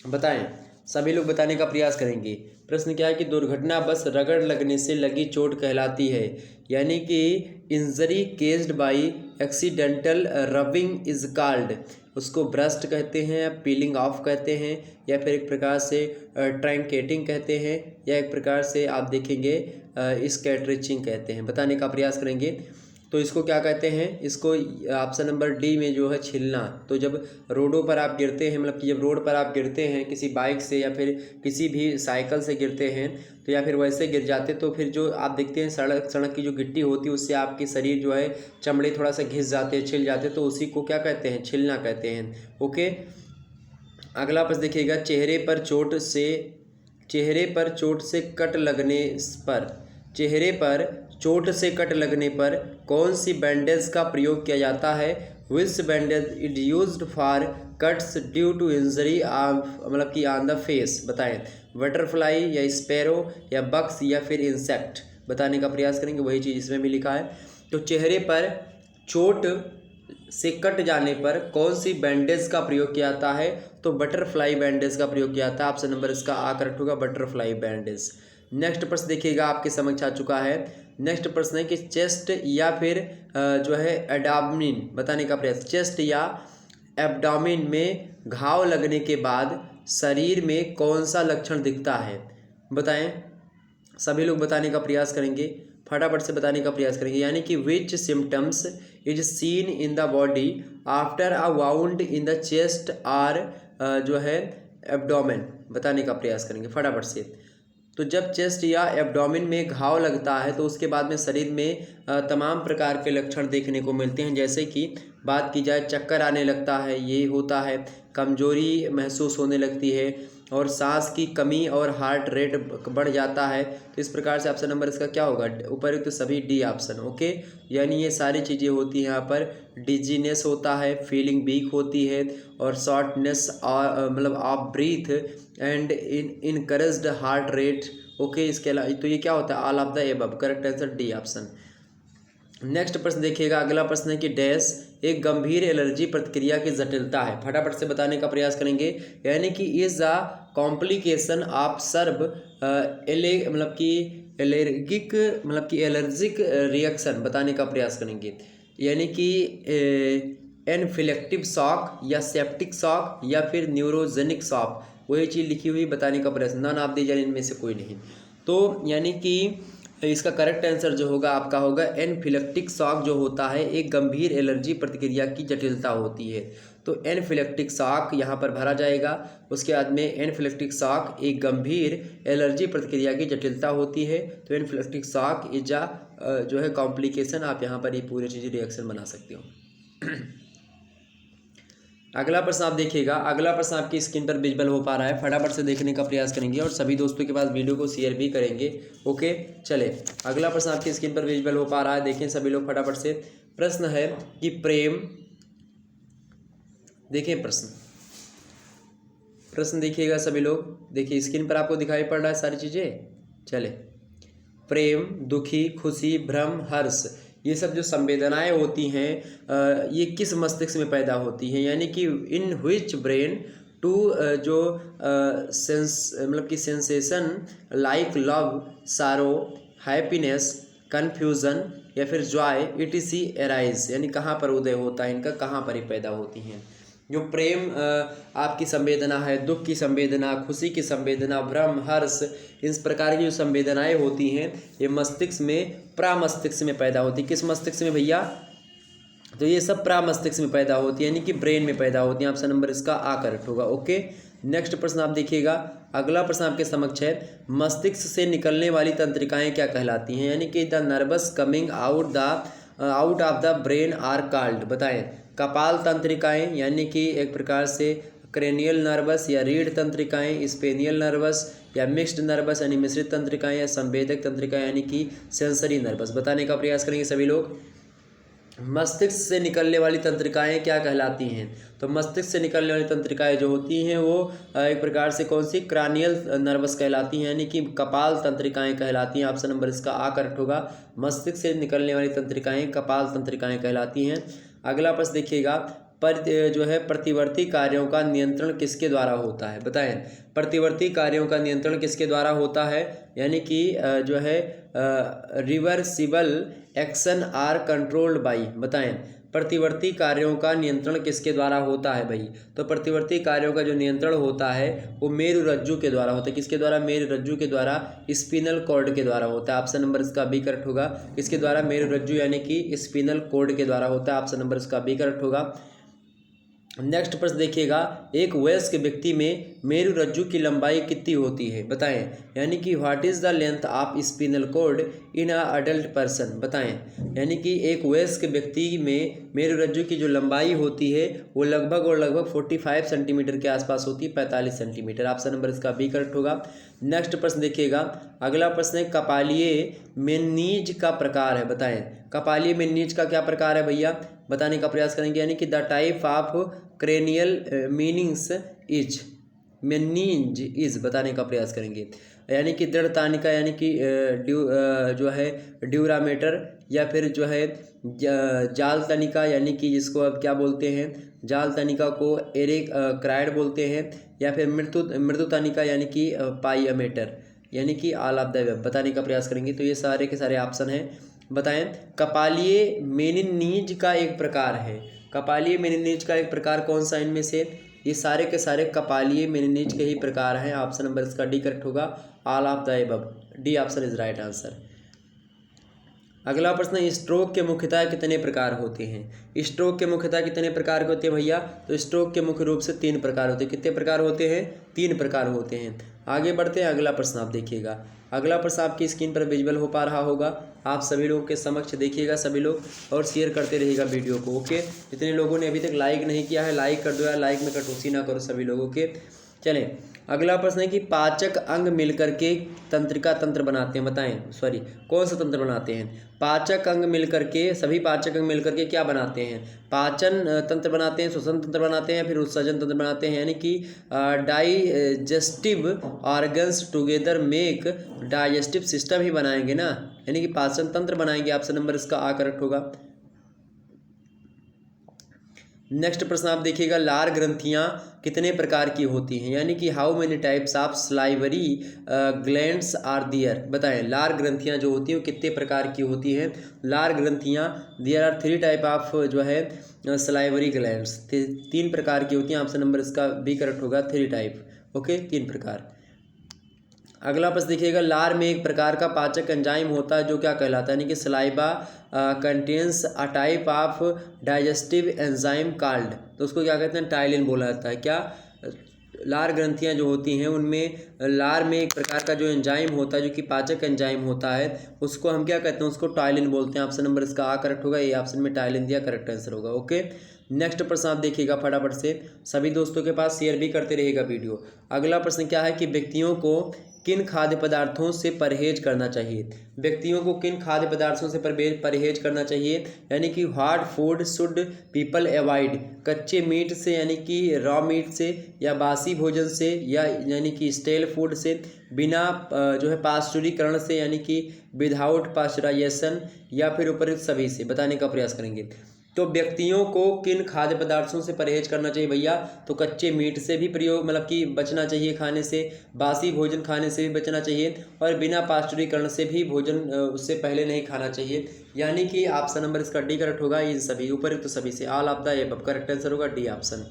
बताएं, सभी लोग बताने का प्रयास करेंगे। प्रश्न क्या है कि दुर्घटना बस रगड़ लगने से लगी चोट कहलाती है, यानी कि injury केस्ड by accidental rubbing is called. उसको ब्रस्ट कहते हैं, पीलिंग ऑफ कहते हैं, या फिर एक प्रकार से ट्रैंकेटिंग कहते हैं, या एक प्रकार से आप देखेंगे स्कैटरिचिंग कहते हैं। बताने का प्रयास करेंगे। तो इसको क्या कहते हैं, इसको ऑप्शन नंबर डी में जो है छिलना। तो जब रोडों पर आप गिरते हैं, मतलब कि जब रोड पर आप गिरते हैं किसी बाइक से या फिर किसी भी साइकिल से गिरते हैं, तो या फिर वैसे गिर जाते, तो फिर जो आप देखते हैं सड़क की जो गिट्टी होती है, उससे आपके शरीर जो है चमड़े थोड़ा सा घिस जाते हैं, छिल जाते हैं, तो उसी को क्या कहते हैं, छिलना कहते हैं। ओके, अगला प्रश्न देखिएगा, चेहरे पर चोट से कट लगने पर, चेहरे पर चोट से कट लगने पर कौन सी बैंडेज का प्रयोग किया जाता है? Which bandage is used for cuts due to injury मतलब कि ऑन द फेस। बताएं, बटरफ्लाई, या स्पैरो, या बग्स, या फिर इंसेक्ट। बताने का प्रयास करेंगे, वही चीज़ इसमें भी लिखा है। तो चेहरे पर चोट से कट जाने पर कौन सी बैंडेज का प्रयोग किया जाता है? तो बटरफ्लाई बैंडेज का प्रयोग किया जाता है। ऑप्शन नंबर इसका आ करेक्ट होगा, बटरफ्लाई बैंडेज। नेक्स्ट प्रश्न देखिएगा, आपके समक्ष आ चुका है। नेक्स्ट प्रश्न है कि चेस्ट या फिर जो है एब्डोमेन। बताने का प्रयास, चेस्ट या एब्डोमेन में घाव लगने के बाद शरीर में कौन सा लक्षण दिखता है? बताएं, सभी लोग बताने का प्रयास करेंगे, फटाफट से बताने का प्रयास करेंगे। यानी कि which symptoms is seen in the body after a wound in the chest or जो है एब्डोमेन। बताने का प्रयास करेंगे फटाफट से। तो जब चेस्ट या एब्डोमेन में घाव लगता है, तो उसके बाद में शरीर में तमाम प्रकार के लक्षण देखने को मिलते हैं। जैसे कि बात की जाए, चक्कर आने लगता है, ये होता है, कमजोरी महसूस होने लगती है, और सांस की कमी और हार्ट रेट बढ़ जाता है। तो इस प्रकार से ऑप्शन नंबर इसका क्या होगा, उपर्युक्त तो सभी डी ऑप्शन। ओके, यानी ये सारी चीज़ें होती हैं यहाँ पर। डिजीनेस होता है, फीलिंग वीक होती है, और शॉर्टनेस मतलब of breath and encouraged heart rate. Okay, इसके अलावा तो ये क्या होता है, all of the above. Correct answer D option. Next प्रश्न देखिएगा, अगला प्रश्न है कि डैश एक गंभीर एलर्जी प्रतिक्रिया की जटिलता है। फटाफट से बताने का प्रयास करेंगे। यानी कि इज अ कॉम्प्लिकेशन ऑफ सर्व मतलब कि एलर्जिक रिएक्शन। बताने का प्रयास करेंगे। यानी कि एनाफिलेक्टिक शॉक या सेप्टिक शॉक या फिर न्यूरोजेनिक शॉक, वही चीज़ लिखी हुई बताने का प्रश्न, नन ऑफ दीज इनमें से कोई नहीं। तो यानी कि इसका करेक्ट आंसर जो होगा आपका होगा एनाफिलेक्टिक शॉक जो होता है एक गंभीर एलर्जी प्रतिक्रिया की जटिलता होती है। तो एनाफिलेक्टिक शॉक यहाँ पर भरा जाएगा। उसके बाद में एनाफिलेक्टिक शॉक एक गंभीर एलर्जी प्रतिक्रिया की जटिलता होती है। तो एनाफिलेक्टिक शॉक इज जो है कॉम्प्लिकेशन, आप यहाँ पर ये पूरी चीज़ रिएक्शन बना सकते हो। अगला प्रश्न आप देखिएगा, अगला प्रश्न आपकी स्क्रीन पर विजिबल हो पा रहा है, फटाफट से देखने का प्रयास करेंगे और सभी दोस्तों के पास वीडियो को शेयर भी करेंगे। ओके, चले अगला प्रश्न आपकी स्क्रीन पर विजिबल हो पा रहा है, देखें सभी लोग फटाफट से। प्रश्न है कि प्रेम, देखें प्रश्न देखिएगा सभी लोग, देखिए स्क्रीन पर आपको दिखाई पड़ रहा है सारी चीज़ें। चले, प्रेम, दुखी, खुशी, भ्रम, हर्ष, ये सब जो संवेदनाएं होती हैं ये किस मस्तिष्क में पैदा होती हैं, यानी कि इन व्हिच ब्रेन टू जो सेंस मतलब कि सेंसेशन लाइक लव, सारो, हैप्पीनेस, कन्फ्यूज़न या फिर जॉय इटीसी एराइज, यानी कहाँ पर उदय होता है इनका, कहाँ पर ही पैदा होती हैं। जो प्रेम आपकी संवेदना है, दुख की संवेदना, खुशी की संवेदना, भ्रम, हर्ष, इस प्रकार की जो संवेदनाएं होती हैं ये मस्तिष्क में, प्रामस्तिष्क में पैदा होती है। किस मस्तिष्क में भैया? तो ये सब प्रामस्तिष्क में पैदा होती है, यानी कि ब्रेन में पैदा होती है। ऑप्शन नंबर इसका आ करेक्ट होगा। ओके, नेक्स्ट प्रश्न आप देखिएगा, अगला प्रश्न आपके समक्ष है, मस्तिष्क से निकलने वाली तंत्रिकाएँ क्या कहलाती हैं, यानी कि the nerves coming out of the brain are called, बताएं। कपाल तंत्रिकाएं, यानी कि एक प्रकार से क्रेनियल नर्वस या रीढ़ तंत्रिकाएं, स्पेनियल नर्वस या मिक्स्ड नर्वस यानी मिश्रित तंत्रिकाएं, या संवेदक तंत्रिकाएं यानी कि सेंसरी नर्वस, बताने का प्रयास करेंगे सभी लोग। मस्तिष्क से निकलने वाली तंत्रिकाएं क्या कहलाती हैं? तो मस्तिष्क से निकलने वाली तंत्रिकाएं जो होती हैं वो एक प्रकार से कौन सी, क्रानियल नर्वस कहलाती हैं, यानी कि कपाल तंत्रिकाएं कहलाती हैं। ऑप्शन नंबर इसका आ करेक्ट होगा। मस्तिष्क से निकलने वाली तंत्रिकाएं कपाल तंत्रिकाएं कहलाती हैं। अगला प्रश्न देखिएगा, पर जो है प्रतिवर्ती कार्यों का नियंत्रण किसके द्वारा होता है, बताएं। प्रतिवर्ती कार्यों का नियंत्रण किसके द्वारा होता है, यानी कि जो है reversible action are controlled by, बताएं। प्रतिवर्ती कार्यों का नियंत्रण किसके द्वारा होता है भाई? तो प्रतिवर्ती कार्यों का जो नियंत्रण होता है वो मेरुरज्जु के द्वारा होता है। किसके द्वारा? मेरुरज्जु के द्वारा, स्पिनल कॉर्ड के द्वारा होता है। ऑप्शन नंबर इसका बी करेक्ट होगा। किसके द्वारा? मेरुरज्जु यानी कि स्पिनल कॉर्ड के द्वारा होता है। ऑप्शन नंबर इसका बी करेक्ट होगा। नेक्स्ट प्रश्न देखिएगा, एक वयस्क व्यक्ति में मेरुरज्जु की लंबाई कितनी होती है, बताएं। यानी कि what is the length of spinal cord in a adult person, बताएं। यानी कि एक वयस्क व्यक्ति में मेरुरज्जु की जो लंबाई होती है वो लगभग 45 सेंटीमीटर के आसपास होती है, 45 सेंटीमीटर। ऑप्शन नंबर इसका बी करेक्ट होगा। नेक्स्ट प्रश्न देखिएगा, अगला प्रश्न है, कपालीय मेनिन्ज का प्रकार है, बताएं। कपालीय मेनिन्ज का क्या प्रकार है भैया, बताने का प्रयास करेंगे। यानी कि the type of cranial meanings is meninges is, बताने का प्रयास करेंगे। यानी कि दृढ़ तानिका, यानी कि जो है ड्यूरामेटर, या फिर जो है जाल तनिका, यानी कि जिसको अब क्या बोलते हैं, जाल तनिका को एरिक क्राइड बोलते हैं, या फिर मृदु तनिका यानी कि पाइयामेटर, यानी कि ऑल ऑफ द अबव, बताने का प्रयास करेंगे। तो ये सारे के सारे ऑप्शन हैं, बताएं। कपालीय मेनिन्ज का एक प्रकार है, कपालीय मेनिन्ज का एक प्रकार कौन सा इनमें से? ये सारे के सारे कपालीय मेनिन्ज के ही प्रकार हैं। ऑप्शन नंबर इसका डी करेक्ट होगा, all of the above, D option is right answer. अगला प्रश्न, स्ट्रोक के मुख्यतः कितने प्रकार होते हैं? स्ट्रोक के मुख्यतः कितने प्रकार के होते हैं भैया? तो स्ट्रोक के मुख्य रूप से 3 प्रकार होते हैं। कितने प्रकार होते हैं? 3 प्रकार होते हैं। आगे बढ़ते हैं, अगला प्रश्न आप देखिएगा। अगला प्रश्न आपकी स्क्रीन पर विजुअल हो पा रहा होगा, आप सभी लोगों के समक्ष देखिएगा सभी लोग, और शेयर करते रहिएगा वीडियो को। ओके, जितने लोगों ने अभी तक लाइक नहीं किया है लाइक कर दो यार, लाइक में कटौती ना करो सभी लोगों के। चलें, अगला प्रश्न है कि पाचक अंग मिलकर के तंत्रिका तंत्र बनाते हैं, बताएं। सॉरी, कौन सा तंत्र बनाते हैं? पाचक अंग मिलकर के, सभी पाचक अंग मिलकर के क्या बनाते हैं? पाचन तंत्र बनाते हैं, श्वसन तंत्र बनाते हैं, फिर उत्सर्जन तंत्र बनाते हैं, यानी कि digestive organs together make digestive system ही बनाएंगे ना, यानी कि पाचन तंत्र बनाएंगे। ऑप्शन नंबर इसका आ करेक्ट होगा। नेक्स्ट प्रश्न आप देखिएगा, लार ग्रंथियाँ कितने प्रकार की होती हैं, यानी कि how many types of salivary glands are there. बताएं लार ग्रंथियाँ जो होती हैं वो कितने प्रकार की होती हैं। लार ग्रंथियाँ दियर आर 3 टाइप ऑफ जो है स्लाइवरी ग्लैंड्स, 3 प्रकार की होती हैं। ऑप्शन नंबर इसका बी करेक्ट होगा, 3 टाइप। ओके, 3 प्रकार। अगला प्रश्न देखिएगा, लार में एक प्रकार का पाचक एंजाइम होता है जो क्या कहलाता है, यानी कि saliva contains a type of digestive enzyme called, तो उसको क्या कहते हैं, टाइलिन बोला जाता है। क्या लार ग्रंथियां जो होती हैं उनमें लार में एक प्रकार का जो एंजाइम होता है जो कि पाचक एंजाइम होता है, उसको हम क्या कहते हैं, उसको टाइलिन बोलते हैं। ऑप्शन नंबर इसका आ करेक्ट होगा, ये ऑप्शन में टाइलिन दिया करेक्ट आंसर होगा। ओके, नेक्स्ट प्रश्न आप देखिएगा फटाफट से, सभी दोस्तों के पास शेयर भी करते रहिएगा वीडियो। अगला प्रश्न क्या है कि व्यक्तियों को किन खाद्य पदार्थों से परहेज करना चाहिए। व्यक्तियों को किन खाद्य पदार्थों से परहेज करना चाहिए, यानी कि what food should people avoid. कच्चे मीट से यानी कि रॉ मीट से, या बासी भोजन से, या यानी कि स्टेल फूड से, बिना जो है पाश्चुरीकरण से यानी कि विदाउट पाश्चराइजेशन, या फिर ऊपर सभी से बताने का प्रयास करेंगे। तो व्यक्तियों को किन खाद्य पदार्थों से परहेज करना चाहिए भैया, तो कच्चे मीट से भी प्रयोग मतलब कि बचना चाहिए खाने से, बासी भोजन खाने से भी बचना चाहिए, और बिना पाश्चुरीकरण से भी भोजन उससे पहले नहीं खाना चाहिए। यानी कि ऑप्शन नंबर इसका डी करेक्ट होगा, इन सभी उपयुक्त सभी से, all of the above correct answer होगा डी ऑप्शन।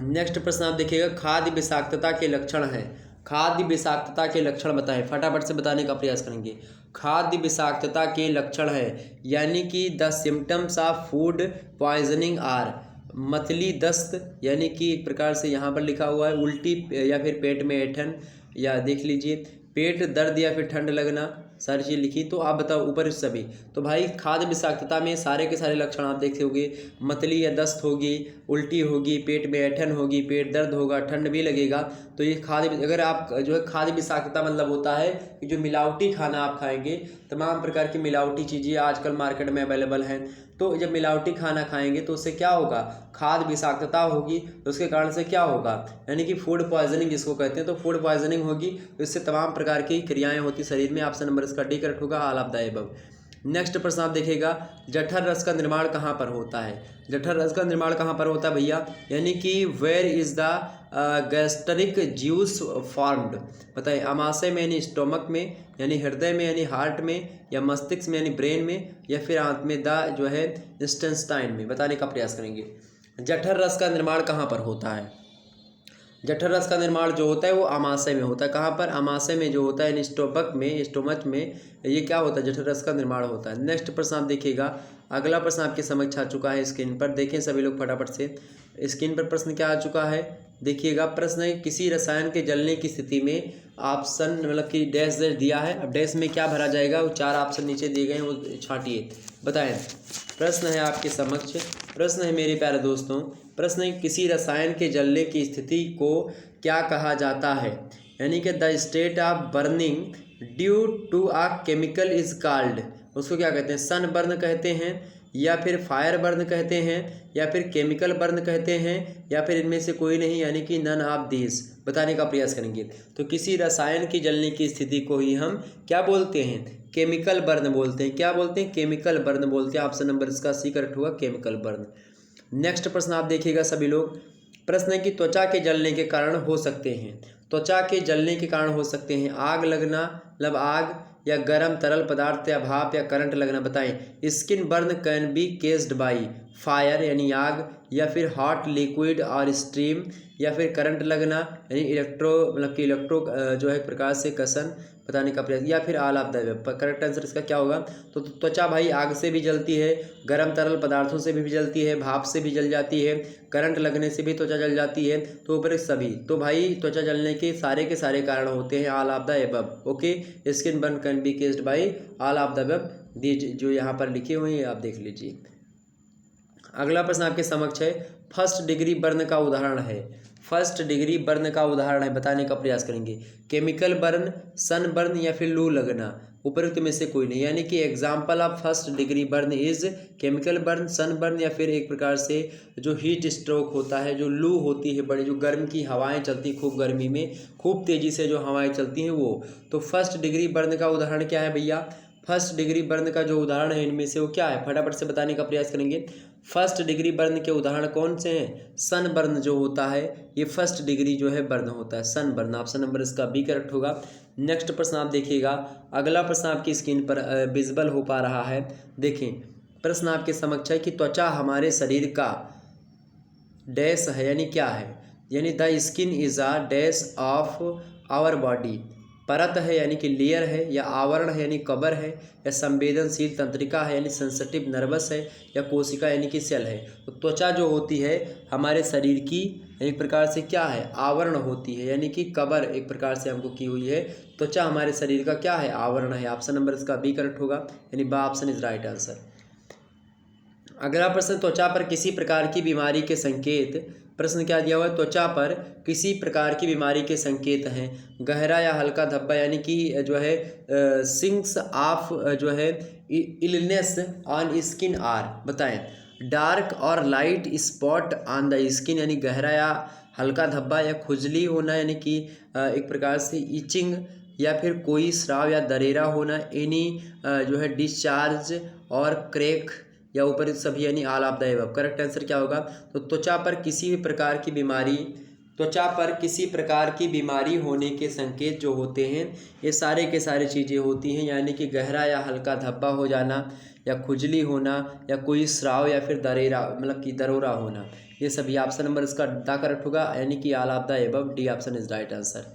नेक्स्ट प्रश्न आप देखिएगा, खाद्य विषाक्तता के लक्षण हैं। खाद्य विषाक्तता के लक्षण बताएं, फटाफट से बताने का प्रयास करेंगे। खाद्य विषाक्तता के लक्षण है, यानी कि the symptoms of food poisoning are, मतली दस्त, यानी कि एक प्रकार से यहाँ पर लिखा हुआ है उल्टी या फिर पेट में ऐंठन, या देख लीजिए पेट दर्द या फिर ठंड लगना, सारी चीज़ लिखी। तो आप बताओ ऊपर सभी। तो भाई खाद्य विषाक्तता में सारे के सारे लक्षण आप देखते होंगे, मतली या दस्त होगी, उल्टी होगी, पेट में ऐंठन होगी, पेट दर्द होगा, ठंड भी लगेगा। तो ये खाद्य, अगर आप जो है खाद्य विषाक्तता मतलब होता है कि जो मिलावटी खाना आप खाएंगे, तमाम प्रकार की मिलावटी चीज़ें आजकल मार्केट में अवेलेबल हैं, तो जब मिलावटी खाना खाएंगे तो उससे क्या होगा, खाद्य विषाक्तता होगी, तो उसके कारण से क्या होगा, यानी कि फूड पॉइजनिंग जिसको कहते हैं, तो फूड पॉइजनिंग होगी, तो इससे तमाम प्रकार की क्रियाएं होती शरीर में। ऑप्शन नंबर इसका डी करेक्ट होगा, all of the above. Next प्रश्न आप देखिएगा, जठर रस का निर्माण कहाँ पर होता है। जठर रस का निर्माण कहाँ पर होता है भैया, यानी कि where is the gastric juice formed. बताइए, आमाशय में यानी स्टोमक में, यानी हृदय में यानी हार्ट में, या मस्तिष्क में यानी ब्रेन में, या फिर आंत में द जो है इंटेस्टाइन में। बताने का प्रयास करेंगे, जठर रस का निर्माण कहाँ पर होता है। जठर रस का निर्माण जो होता है वो आमाशय में होता है। कहाँ पर, आमाशय में जो होता है यानी स्टोमक में, स्टोमच में ये क्या होता है, जठर रस का निर्माण होता है। नेक्स्ट प्रश्न आप देखिएगा, अगला प्रश्न आपके समक्ष आ चुका है स्क्रीन पर, देखें सभी लोग फटाफट से। स्क्रीन पर प्रश्न क्या आ चुका है देखिएगा, प्रश्न है किसी रसायन के जलने की स्थिति में ऑप्शन मतलब कि डैश डैश दिया है, अब डैश में क्या भरा जाएगा, वो 4 ऑप्शन नीचे दिए गए हैं, वो छांटिए बताएं। प्रश्न है आपके समक्ष, प्रश्न है मेरे प्यारे दोस्तों, प्रश्न है किसी रसायन के जलने की स्थिति को क्या कहा जाता है, यानी कि the state of burning due to a chemical is called, उसको क्या कहते हैं, सन बर्न कहते हैं, या फिर फायर बर्न कहते हैं, या फिर केमिकल बर्न कहते हैं, या फिर इनमें से कोई नहीं, यानी कि नन ऑफ दिस। बताने का प्रयास करेंगे। तो किसी रसायन की जलने की स्थिति को ही हम क्या बोलते हैं, केमिकल बर्न बोलते हैं। क्या बोलते हैं, केमिकल बर्न बोलते हैं। ऑप्शन नंबर इसका सी करेक्ट हुआ, केमिकल बर्न। नेक्स्ट प्रश्न आप देखिएगा सभी लोग, प्रश्न है कि त्वचा के जलने के कारण हो सकते हैं, त्वचा के जलने के कारण हो सकते हैं आग लगना, मतलब आग, या गर्म तरल पदार्थ या भाप या करंट लगना। बताएं, skin burn can be केस्ड by fire यानी आग, या फिर हॉट लिक्विड और स्ट्रीम, या फिर करंट लगना यानी इलेक्ट्रो मतलब कि इलेक्ट्रो जो है प्रकाश से कसन। बताने का प्रयास, या फिर all of the. Correct answer इसका क्या होगा, तो त्वचा भाई आग से भी जलती है, गर्म तरल पदार्थों से भी जलती है, भाप से भी जल जाती है, करंट लगने से भी त्वचा जल जाती है, तो ऊपर सभी। तो भाई त्वचा जलने के सारे कारण होते हैं, all of the above. Okay, skin burn can be केस्ड by all of the above, जो यहाँ पर लिखे हुए हैं आप देख लीजिए। अगला प्रश्न आपके समक्ष है, फर्स्ट डिग्री बर्न का उदाहरण है। फर्स्ट डिग्री बर्न का उदाहरण है, बताने का प्रयास करेंगे। केमिकल बर्न, सन बर्न, या फिर लू लगना, उपयुक्त में से कोई नहीं। यानी कि example of first degree burn is chemical burn, sun burn, या फिर एक प्रकार से जो हीट स्ट्रोक होता है, जो लू होती है, बड़ी जो गर्म की हवाएं चलती, खूब गर्मी में खूब तेज़ी से जो हवाएं चलती हैं वो। तो फर्स्ट डिग्री बर्न का उदाहरण क्या है भैया, फर्स्ट डिग्री बर्न का जो उदाहरण है इनमें से वो क्या है, फटाफट से बताने का प्रयास करेंगे। फर्स्ट डिग्री बर्न के उदाहरण कौन से हैं? सन बर्न जो होता है ये फर्स्ट डिग्री जो है बर्न होता है, सन बर्न। ऑप्शन नंबर इसका बी करेक्ट होगा। नेक्स्ट प्रश्न आप देखिएगा, अगला प्रश्न आपकी स्क्रीन पर विजिबल हो पा रहा है। देखें प्रश्न आपके समक्ष है कि त्वचा हमारे शरीर का डैश है, यानी क्या है, यानी the skin is a dash of our body. परत है यानी कि लेयर है, या आवरण है यानी कवर है, या संवेदनशील तंत्रिका है यानी सेंसिटिव नर्वस है, या कोशिका यानी कि सेल है। तो त्वचा जो होती है हमारे शरीर की एक प्रकार से क्या है, आवरण होती है, यानी कि कवर एक प्रकार से हमको की हुई है। त्वचा हमारे शरीर का क्या है, आवरण है। ऑप्शन नंबर इसका बी करेक्ट होगा, यानी बा ऑप्शन इज राइट आंसर। अगला प्रश्न, त्वचा पर किसी प्रकार की बीमारी के संकेत। प्रश्न क्या दिया हुआ है, त्वचा पर किसी प्रकार की बीमारी के संकेत हैं। गहरा या हल्का धब्बा यानी कि जो है सिंग्स ऑफ जो है इलनेस ऑन स्किन आर। बताएं, डार्क और light spot on the skin यानी गहरा या हल्का धब्बा, या खुजली होना यानी कि एक प्रकार से इचिंग, या फिर कोई स्राव या दरेरा होना, एनी जो है डिस्चार्ज और क्रैक, या ऊपर सभी यानी all of the above. Correct answer क्या होगा, तो त्वचा पर किसी भी प्रकार की बीमारी, त्वचा पर किसी प्रकार की बीमारी होने के संकेत जो होते हैं ये सारे के सारे चीज़ें होती हैं, यानी कि गहरा या हल्का धब्बा हो जाना, या खुजली होना, या कोई स्राव, या फिर दरेरा मतलब कि दरोरा होना, ये सभी। ऑप्शन नंबर इसका द करेक्ट होगा, यानी कि all of the above, D option is right answer.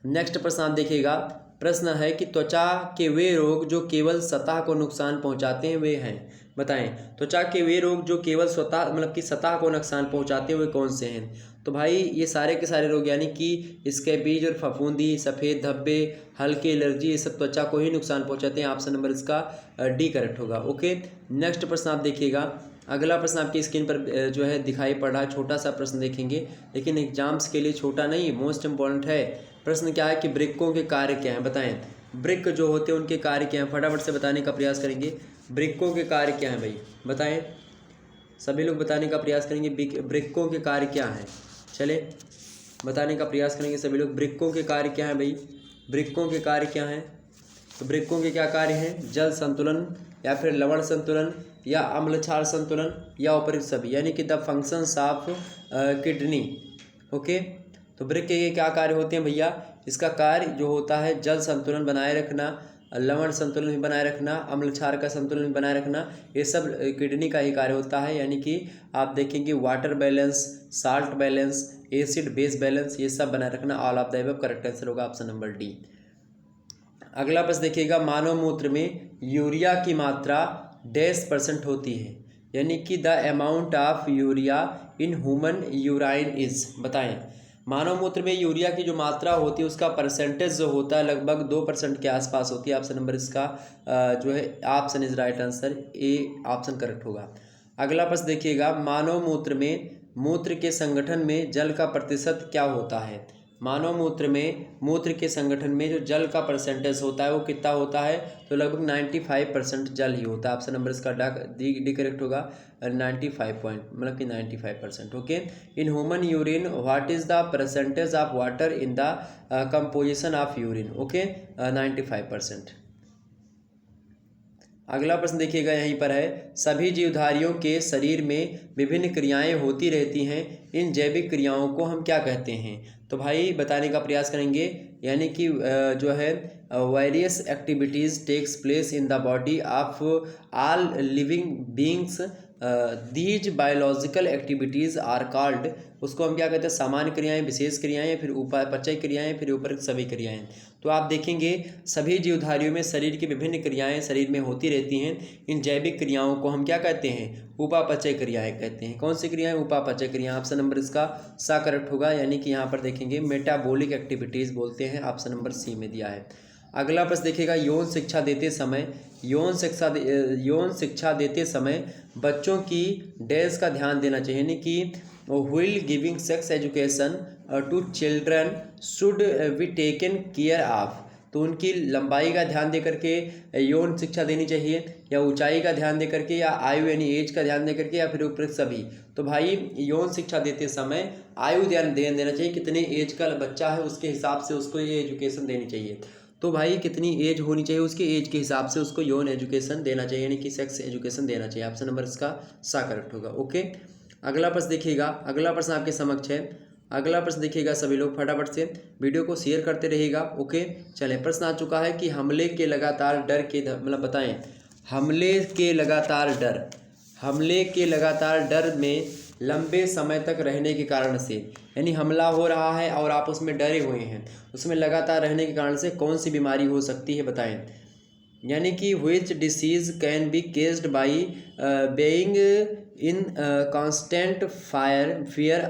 Next प्रश्न आप देखिएगा, प्रश्न है कि त्वचा के वे रोग जो केवल सतह को नुकसान पहुंचाते हैं वे हैं। बताएं, त्वचा के वे रोग जो केवल स्वतः मतलब कि सतह को नुकसान पहुंचाते हैं वे कौन से हैं। तो भाई ये सारे के सारे रोग यानी कि स्कैबीज और फफूंदी, सफ़ेद धब्बे, हल्की एलर्जी, ये सब त्वचा को ही नुकसान पहुंचाते हैं। ऑप्शन नंबर इसका डी करेक्ट होगा। ओके, नेक्स्ट प्रश्न आप देखिएगा, अगला प्रश्न आपकी स्क्रीन पर जो है दिखाई पड़ रहा है, छोटा सा प्रश्न देखेंगे, लेकिन एग्जाम्स के लिए छोटा नहीं, मोस्ट इम्पॉर्टेंट है। प्रश्न क्या है कि वृक्कों के कार्य क्या हैं। बताएं, वृक्क जो होते हैं उनके कार्य क्या हैं, फटाफट से बताने का प्रयास करेंगे। वृक्कों के कार्य क्या हैं भाई, बताएं, सभी लोग बताने का प्रयास करेंगे वृक्कों के कार्य क्या हैं। चले बताने का प्रयास करेंगे सभी लोग, वृक्कों के कार्य क्या हैं भाई, वृक्कों के कार्य क्या हैं। तो वृक्कों के क्या कार्य हैं, जल संतुलन, या फिर लवण संतुलन, या अम्ल क्षार संतुलन, या उपयुक्त सभी, यानी कि the functions of kidney. Okay, तो वृक्क के क्या कार्य होते हैं भैया, इसका कार्य जो होता है जल संतुलन बनाए रखना, लवण संतुलन भी बनाए रखना, अम्ल क्षार का संतुलन भी बनाए रखना, ये सब किडनी का ही कार्य होता है। यानी कि आप देखेंगे water balance, salt balance, acid base balance, ये सब बनाए रखना। All of the above correct answer होगा ऑप्शन नंबर डी। अगला प्रश्न देखिएगा, मानव मूत्र में यूरिया की मात्रा %% होती है, यानी कि the amount of urea in human urine is. बताएं, मानव मूत्र में यूरिया की जो मात्रा होती है उसका परसेंटेज जो होता है लगभग 2% के आसपास होती है। ऑप्शन नंबर इसका जो है option is right answer, A option correct होगा। अगला प्रश्न देखिएगा, मानव मूत्र में मूत्र के संगठन में जल का प्रतिशत क्या होता है। मानव मूत्र में मूत्र के संगठन में जो जल का परसेंटेज होता है वो कितना होता है, तो लगभग 95% जल ही होता है। ऑप्शन नंबर इसका डी करेक्ट होगा, 95 पॉइंट मतलब कि 95%। Okay, in human urine what is the percentage of water in the composition of urine. Okay, 95%। अगला प्रश्न देखिएगा यहीं पर है, सभी जीवधारियों के शरीर में विभिन्न क्रियाएं होती रहती हैं, इन जैविक क्रियाओं को हम क्या कहते हैं। तो भाई बताने का प्रयास करेंगे, यानी कि जो है various activities takes place in the body of all living beings, these biological activities are called, उसको हम क्या कहते हैं, सामान्य क्रियाएं, विशेष क्रियाएं, फिर उपापचय क्रियाएं, फिर ऊपर सभी क्रियाएं। तो आप देखेंगे सभी जीवधारियों में शरीर की विभिन्न क्रियाएं शरीर में होती रहती हैं, इन जैविक क्रियाओं को हम क्या कहते हैं, उपापचय क्रियाएं कहते हैं। कौन सी क्रियाएं, उपापचय क्रिया। ऑप्शन नंबर इसका सा करेक्ट होगा, यानी कि यहाँ पर देखेंगे मेटाबॉलिक एक्टिविटीज़ बोलते हैं। ऑप्शन नंबर सी में दिया है। अगला प्रश्न देखिएगा, यौन शिक्षा देते समय बच्चों की डैश का ध्यान देना चाहिए, यानी कि while giving sex education to children should be taken care of. तो उनकी लंबाई का ध्यान दे करके यौन शिक्षा देनी चाहिए, या ऊंचाई का ध्यान दे करके, या आयु यानी एज का ध्यान दे करके, या फिर उपयुक्त सभी। तो भाई यौन शिक्षा देते समय आयु ध्यान देना चाहिए, कितने एज का बच्चा है उसके हिसाब से उसको ये एजुकेशन देनी चाहिए। तो भाई कितनी एज होनी चाहिए, उसकी एज के हिसाब से उसको यौन एजुकेशन देना चाहिए, यानी कि सेक्स एजुकेशन देना चाहिए। ऑप्शन नंबर इसका सा करेक्ट होगा। ओके, अगला प्रश्न देखिएगा, अगला प्रश्न आपके समक्ष है। अगला प्रश्न देखिएगा सभी लोग फटाफट से वीडियो को शेयर करते रहिएगा। ओके, चलें, प्रश्न आ चुका है कि हमले के लगातार डर के मतलब बताएं, हमले के लगातार डर में लंबे समय तक रहने के कारण से, यानी हमला हो रहा है और आप उसमें डरे हुए हैं, उसमें लगातार रहने के कारण से कौन सी बीमारी हो सकती है बताएं। यानी कि which disease can be केस्ड by being in constant fear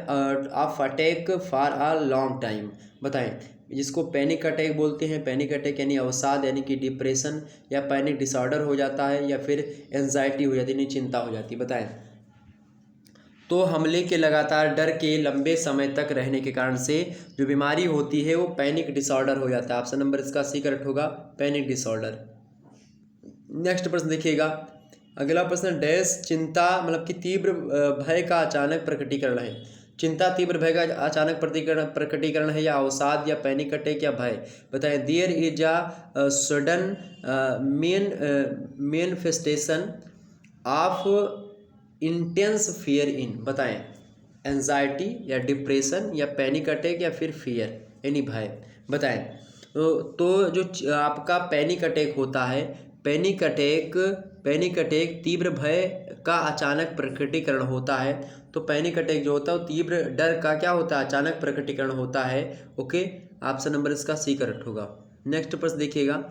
of attack for a long time, बताएं। जिसको पैनिक अटैक बोलते हैं, पैनिक अटैक यानी अवसाद, यानी कि डिप्रेशन या पैनिक डिसऑर्डर हो जाता है, या फिर एंजाइटी हो जाती है, यानी चिंता हो जाती है, बताएं। तो हमले के लगातार डर के लंबे समय तक रहने के कारण से जो बीमारी होती है वो पैनिक डिसऑर्डर हो जाता है। ऑप्शन नंबर इसका सी करेक्ट होगा, पैनिक डिसऑर्डर। नेक्स्ट प्रश्न देखिएगा, अगला प्रश्न डैश चिंता मतलब कि तीव्र भय का अचानक प्रकटीकरण है। चिंता तीव्र भय का अचानक प्रकटीकरण है, या अवसाद, या पैनिक अटैक, या भय, बताएं। There is a sudden manifestation of intense fear in, बताएं। एंजाइटी या डिप्रेशन या पैनिक अटैक या फिर फियर यानी भय, बताएं। तो जो आपका पैनिक अटैक होता है, पैनिक अटैक तीव्र भय का अचानक प्रकटीकरण होता है। तो पैनिक अटैक जो होता है वो तीव्र डर का क्या होता है, अचानक प्रकटीकरण होता है। ओके, ऑप्शन नंबर इसका सी करेक्ट होगा। नेक्स्ट प्रश्न देखिएगा,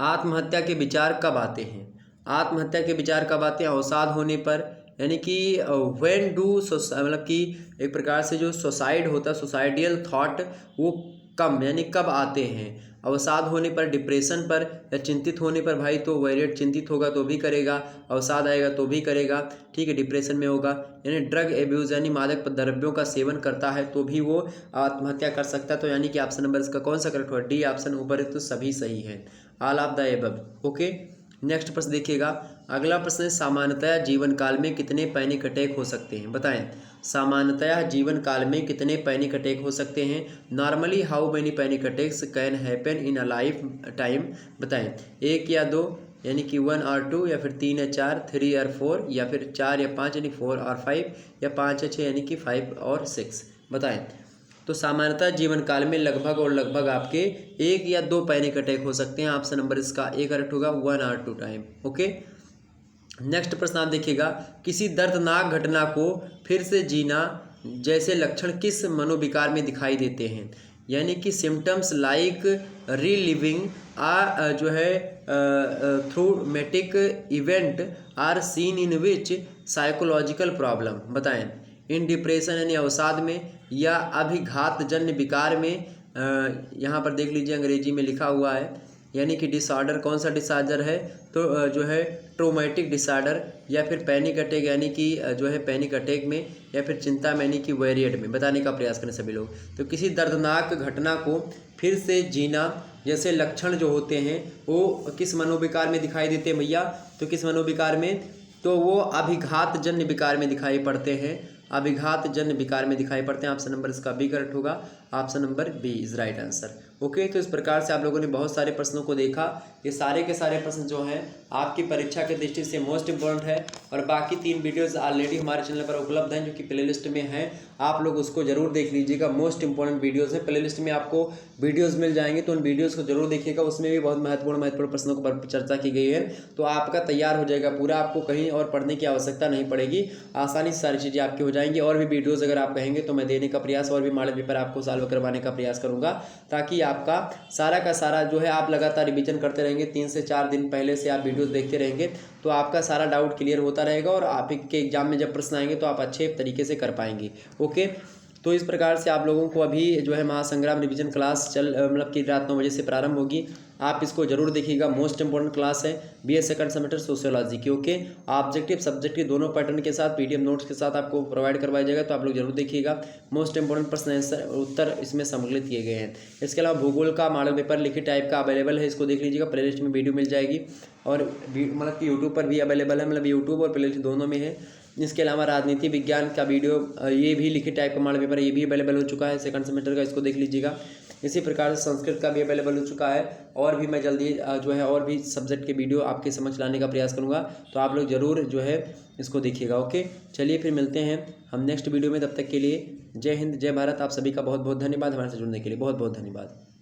आत्महत्या के विचार कब आते हैं। आत्महत्या के विचार कब आते हैं, अवसाद होने पर, यानी कि व्हेन डू मतलब कि एक प्रकार से जो सुसाइड होता है, सुसाइडियल थॉट, वो कम यानी कब आते हैं, अवसाद होने पर, डिप्रेशन पर, या चिंतित होने पर। भाई तो वेरिएट चिंतित होगा तो भी करेगा, अवसाद आएगा तो भी करेगा, ठीक है, डिप्रेशन में होगा। यानी ड्रग एब्यूज़ यानी मादक द्रव्यों का सेवन करता है तो भी वो आत्महत्या कर सकता है। तो यानी कि ऑप्शन नंबर इसका कौन सा करेक्ट होगा, डी ऑप्शन, ऊपर तो सभी सही है, all of the above. Okay, next प्रश्न देखिएगा, अगला प्रश्न है सामान्यतया जीवन काल में कितने पैनिक अटैक हो सकते हैं, बताएं। सामान्यतया जीवन काल में कितने पैनिक अटैक हो सकते हैं। Normally how many panic attacks can happen in a life time, बताएं। एक या दो यानी कि 1 और 2, या फिर 3 या 4, 3 और 4, या फिर 4 या 5 यानी 4 और 5, या 5 या 6 यानी कि 5 और 6, बताएं। तो सामान्यतः जीवन काल में लगभग और लगभग आपके 1 या 2 पैनिक अटैक हो सकते हैं। ऑप्शन नंबर इसका ए करेक्ट होगा, 1 और 2 टाइम। ओके, नेक्स्ट प्रश्न आप देखिएगा, किसी दर्दनाक घटना को फिर से जीना जैसे लक्षण किस मनोविकार में दिखाई देते हैं। यानी कि सिम्टम्स लाइक रीलिविंग जो है traumatic event are seen in which psychological problem, बताएं। इन डिप्रेशन यानी अवसाद में, या अभिघातजन्य विकार में। यहाँ पर देख लीजिए अंग्रेजी में लिखा हुआ है, यानी कि डिसऑर्डर कौन सा डिसऑर्डर है, तो जो है ट्रोमेटिक डिसऑर्डर, या फिर पैनिक अटैक यानी कि जो है पैनिक अटैक में, या फिर चिंता में यानी कि वेरिएट में, बताने का प्रयास करें सभी लोग। तो किसी दर्दनाक घटना को फिर से जीना जैसे लक्षण जो होते हैं वो किस मनोविकार में दिखाई देते हैं भैया, तो किस मनोविकार में, तो वो अभिघातजन्य विकार में दिखाई पड़ते हैं, अभिघातजन्य विकार में दिखाई पड़ते हैं। ऑप्शन नंबर इसका बी करेक्ट होगा, option number B is right answer. Okay, तो इस प्रकार से आप लोगों ने बहुत सारे प्रश्नों को देखा। ये सारे के सारे प्रश्न जो हैं आपकी परीक्षा की दृष्टि से मोस्ट इंपॉर्टेंट है, और बाकी 3 वीडियोस ऑलरेडी हमारे चैनल पर उपलब्ध हैं जो कि प्लेलिस्ट में हैं, आप लोग उसको जरूर देख लीजिएगा। मोस्ट इंपॉर्टेंट वीडियोस हैं, प्लेलिस्ट में आपको वीडियोस मिल जाएंगे, तो उन वीडियोस को जरूर देखिएगा। उसमें भी बहुत महत्वपूर्ण प्रश्नों पर चर्चा की गई है, तो आपका तैयार हो जाएगा पूरा, आपको कहीं और पढ़ने की आवश्यकता नहीं पड़ेगी, आसानी से सारी चीज़ें आपकी हो जाएंगी। और भी वीडियोस अगर आप कहेंगे तो मैं देने का प्रयास, और भी मॉडल पेपर आपको सॉल्व करवाने का प्रयास करूंगा, ताकि आपका सारा का सारा जो है आप लगातार रिवीजन करते रहेंगे, 3 से 4 दिन पहले से आप वीडियोस देखते रहेंगे, तो आपका सारा डाउट क्लियर होता रहेगा, और आपके एग्जाम में जब प्रश्न आएंगे तो आप अच्छे तरीके से कर पाएंगे। ओके, तो इस प्रकार से आप लोगों को अभी जो है महासंग्राम रिवीजन क्लास मतलब कि रात 9 बजे से प्रारंभ होगी, आप इसको जरूर देखिएगा। मोस्ट इंपॉर्टेंट क्लास है बीए सेकंड सेमेस्टर सोशियोलॉजी की। ओके, ऑब्जेक्टिव सब्जेक्टिव दोनों पैटर्न के साथ पीडीएफ नोट्स के साथ आपको प्रोवाइड करवाया जाएगा, तो आप लोग जरूर देखिएगा। मोस्ट इंपॉर्टेंट प्रश्न आंसर उत्तर इसमें सम्मिलित किए गए हैं। इसके अलावा भूगोल का मॉडल पेपर लिखित टाइप का अवेलेबल है, इसको देख लीजिएगा, प्लेलिस्ट में वीडियो मिल जाएगी, और मतलब कि यूट्यूब पर भी अवेलेबल है, मतलब यूट्यूब और प्लेलिस्ट दोनों में है। इसके अलावा राजनीति विज्ञान का वीडियो, ये भी लिखित टाइप का मॉडल पेपर, ये भी अवेलेबल हो चुका है सेकंड सेमेस्टर का, इसको देख लीजिएगा। इसी प्रकार से संस्कृत का भी अवेलेबल हो चुका है, और भी मैं जल्दी जो है और भी सब्जेक्ट के वीडियो आपके समझ लाने का प्रयास करूँगा, तो आप लोग ज़रूर जो है इसको देखिएगा। ओके, चलिए फिर मिलते हैं हम नेक्स्ट वीडियो में। तब तक के लिए जय हिंद, जय भारत। आप सभी का बहुत बहुत धन्यवाद, हमारे साथ जुड़ने के लिए बहुत बहुत धन्यवाद।